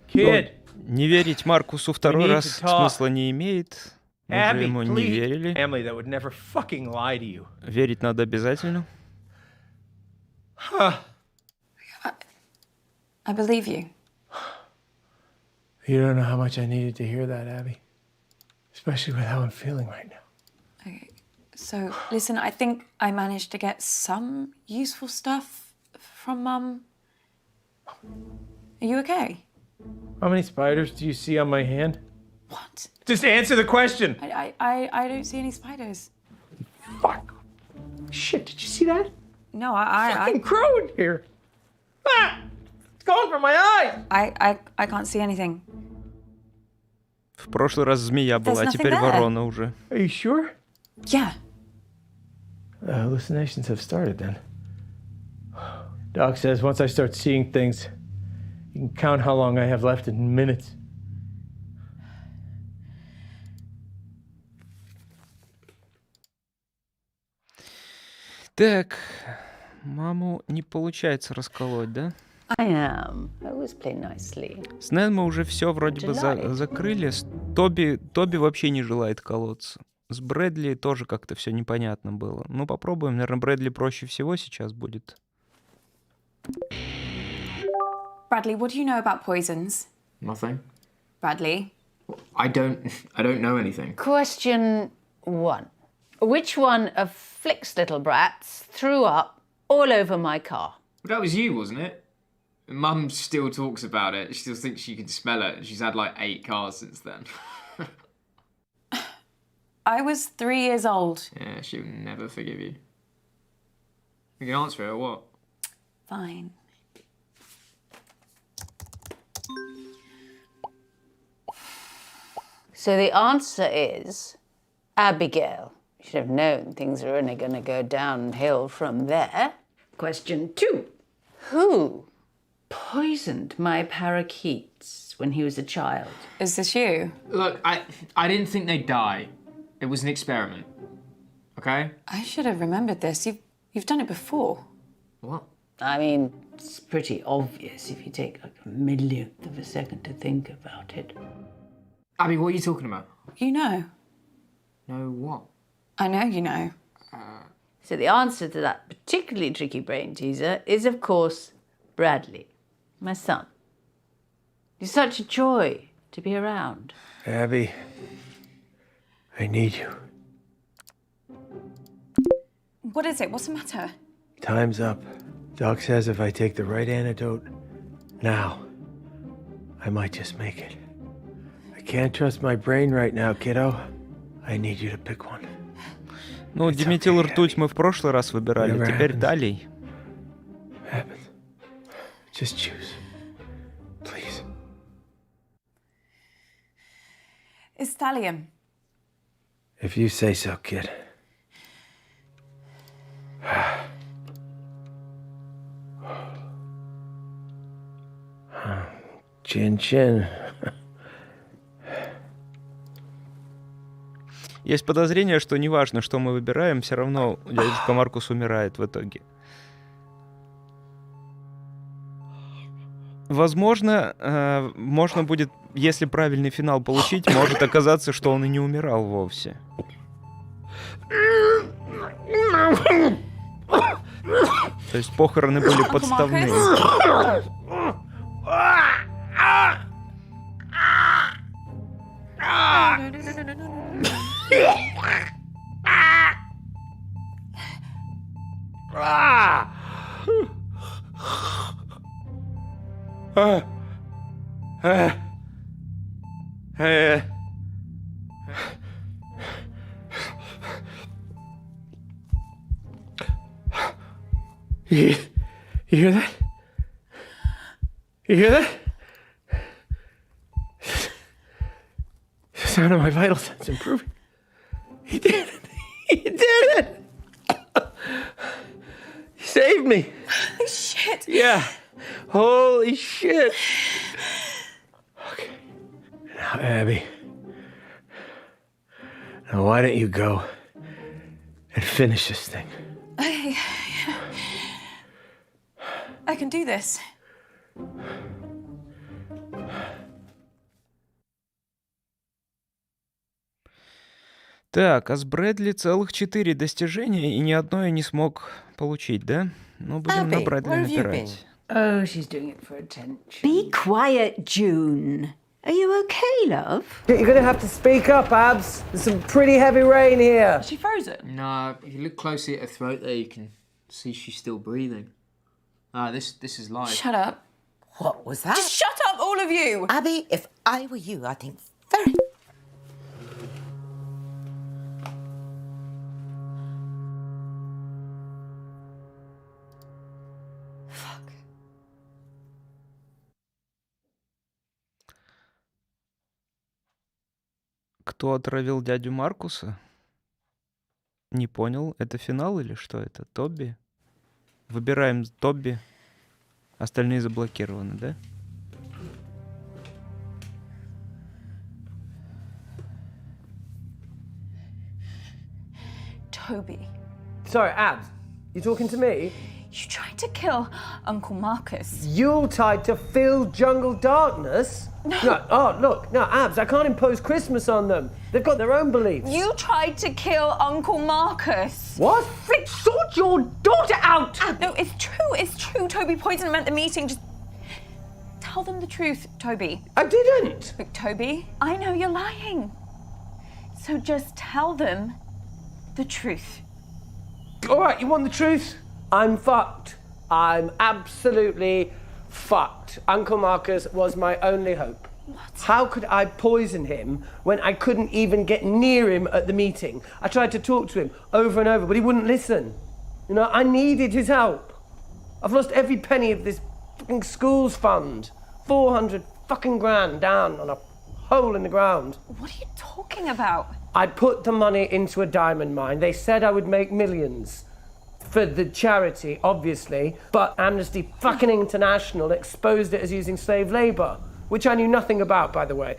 Kid. Не верить Маркусу второй We need раз to talk. смысла не имеет. Мы же Abby, ему не please. верили. Emily, that would never fucking lie to you. Верить надо обязательно. Huh. I believe you. You don't know how much I needed to hear that, Abby. Especially with how I'm feeling right now. Okay. So, listen, I think I managed to get some useful stuff from Mum. Are you okay? How many spiders do you see on my hand? What? Just answer the question. I don't see any spiders. Fuck. Shit, did you see that? No, I Fucking crow in here. Ah! It's going from my eyes. I can't see anything. В прошлый раз змея была, а nothing теперь there. ворона уже. Are you sure? Yeah. Hallucinations have started then. Doc says once I start seeing things, you can count how long I have left in minutes. Так, маму не получается расколоть, да? I am. I always play nicely. С Нэн мы уже все вроде бы закрыли. С Тоби вообще не желает колоться. С Брэдли тоже как-то все непонятно было. Ну, попробуем. Наверное, Брэдли проще всего сейчас будет. Bradley, what do you know about poisons? Nothing. Bradley? I don't know anything. Question 1. Which one of Flick's little brats threw up all over my car? Well, that was you, wasn't it? Mum still talks about it. She still thinks she can smell it. She's had like 8 cars since then. I was 3 years old. Yeah, she'll never forgive you. You can answer it or what? Fine. So the answer is Abigail. You should have known things are only going to go downhill from there. Question 2. Who poisoned my parakeets when he was a child? Is this you? Look, I didn't think they'd die. It was an experiment. Okay? I should have remembered this. You've done it before. What? I mean, it's pretty obvious if you take like a millionth of a second to think about it. Abby, what are you talking about? You know. No what? I know you know. So the answer to that particularly tricky brain teaser is, of course, Bradley, my son. He's such a joy to be around. Abby, I need you. What is it? What's the matter? Time's up. Doc says if I take the right antidote now, I might just make it. I can't trust my brain right now, kiddo. I need you to pick one. Ну, диметил ртуть мы в прошлый раз выбирали, Whatever теперь happens. талий. Happens. Just choose. Please. It's thallium. If you say so, kid. Chin-chin. Есть подозрение, что неважно, что мы выбираем, все равно дядюшка Маркус умирает в итоге. Возможно, можно будет, если правильный финал получить, может оказаться, что он и не умирал вовсе. То есть похороны были подставные. You hear that? You hear that? The sound of my vital signs improving. He did it. He did it. He saved me. Holy shit. Yeah. Holy shit. Okay. Now, Abby. Now, why don't you go and finish this thing? I can do this. Так, а с Брэдли целых 4 достижения, и ни одно я не смог получить, да? Ну, будем на Брэдли напирать. Oh, she's doing it for attention. Be quiet, June. Are you okay, love? You're gonna have to speak up, Abs. There's some pretty heavy rain here. Is she frozen? No, if you look closely at her throat there, you can see she's still breathing. Ah, this is live. Shut up. What was that? Just shut up, all of you! Abby, if I were you, I'd think very... Fuck. Кто отравил дядю Маркуса? Не понял, это финал или что это? Тобби? Выбираем Тобби. Остальные заблокированы, да? Toby, Sorry, Abs. You talking to me? you tried to kill Uncle Marcus. Yuletide to fill jungle darkness? No. Oh, look. No, Abs, I can't impose Christmas on them. They've got their own beliefs. You tried to kill Uncle Marcus. What? Flick, sort your daughter out! No, it's true. Toby poisoned him at the meeting. Just tell them the truth, Toby. I didn't. Look, Toby, I know you're lying. So just tell them the truth. All right, you want the truth? I'm fucked. I'm absolutely fucked. Uncle Marcus was my only hope. What? How could I poison him when I couldn't even get near him at the meeting? I tried to talk to him over and over, but he wouldn't listen. You know, I needed his help. I've lost every penny of this fucking school's fund. 400 fucking grand down on a hole in the ground. What are you talking about? I put the money into a diamond mine. They said I would make millions. For the charity, obviously, but Amnesty fucking International exposed it as using slave labour, which I knew nothing about, by the way.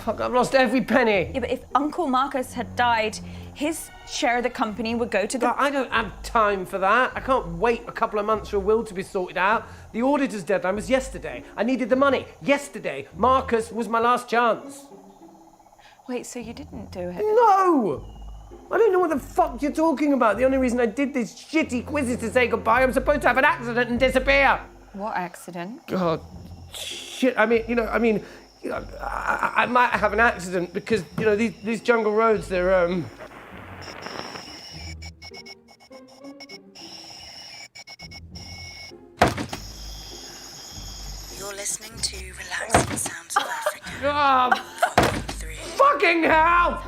Fuck, I've lost every penny. Yeah, but if Uncle Marcus had died, his share of the company would go to the... I don't have time for that. I can't wait a couple of months for a will to be sorted out. The auditor's deadline was yesterday. I needed the money yesterday. Marcus was my last chance. Wait, so you didn't do it? No! I don't know what the fuck you're talking about. The only reason I did this shitty quiz is to say goodbye. I'm supposed to have an accident and disappear. What accident? God, shit. I might have an accident because, these jungle roads, they're, You're listening to Relaxing Sounds of Africa. Oh, fucking hell!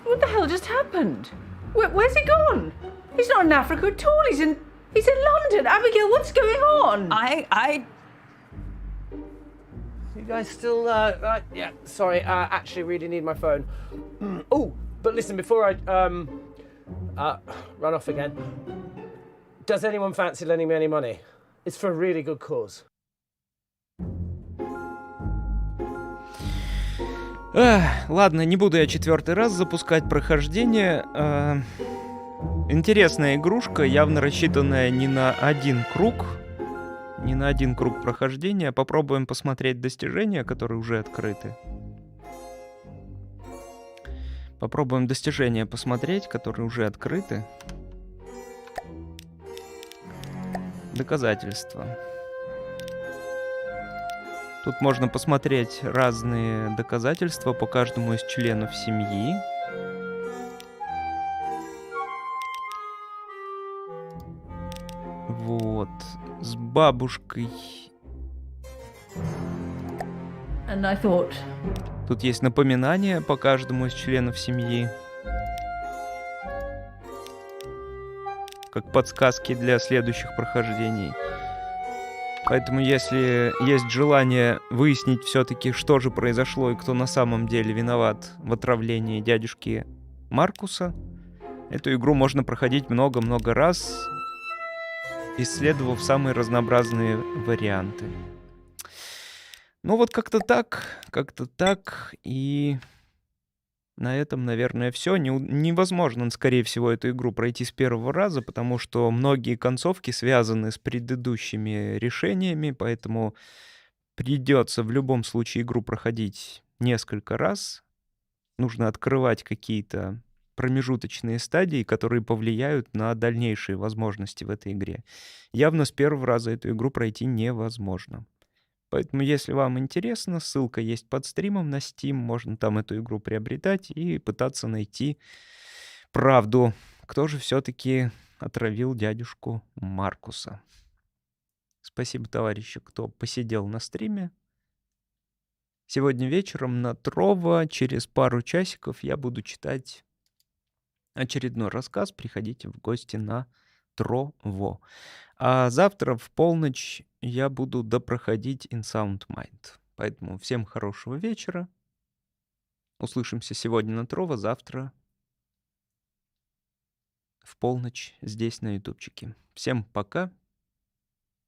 What the hell just happened? Where's he gone? He's not in Africa at all. He's in London. Abigail, what's going on? guys still, yeah, sorry, actually really need my phone. Oh, but listen, before I, run off again, does anyone fancy lending me any money? It's for a really good cause. Ладно, не буду я 4-й раз запускать прохождение. Интересная игрушка, явно рассчитанная не на один круг прохождения. Попробуем посмотреть достижения, которые уже открыты. Попробуем достижения посмотреть, которые уже открыты. Доказательства. Тут можно посмотреть разные доказательства по каждому из членов семьи. Вот. С бабушкой. And I thought, Тут есть напоминания по каждому из членов семьи. Как подсказки для следующих прохождений. Поэтому, если есть желание выяснить все-таки, что же произошло и кто на самом деле виноват в отравлении дядюшки Маркуса, эту игру можно проходить много-много раз, исследовав самые разнообразные варианты. Ну вот как-то так, и на этом, наверное, все. Невозможно, скорее всего, эту игру пройти с первого раза, потому что многие концовки связаны с предыдущими решениями, поэтому придется в любом случае игру проходить несколько раз. Нужно открывать какие-то промежуточные стадии, которые повлияют на дальнейшие возможности в этой игре. Явно с первого раза эту игру пройти невозможно. Поэтому, если вам интересно, ссылка есть под стримом на Steam, можно там эту игру приобретать и пытаться найти правду, кто же все-таки отравил дядюшку Маркуса. Спасибо, товарищи, кто посидел на стриме. Сегодня вечером на Trovo через пару часиков я буду читать очередной рассказ. Приходите в гости на Trovo. А завтра в полночь я буду допроходить In Sound Mind. Поэтому всем хорошего вечера. Услышимся сегодня на Trovo, завтра в полночь здесь на ютубчике. Всем пока.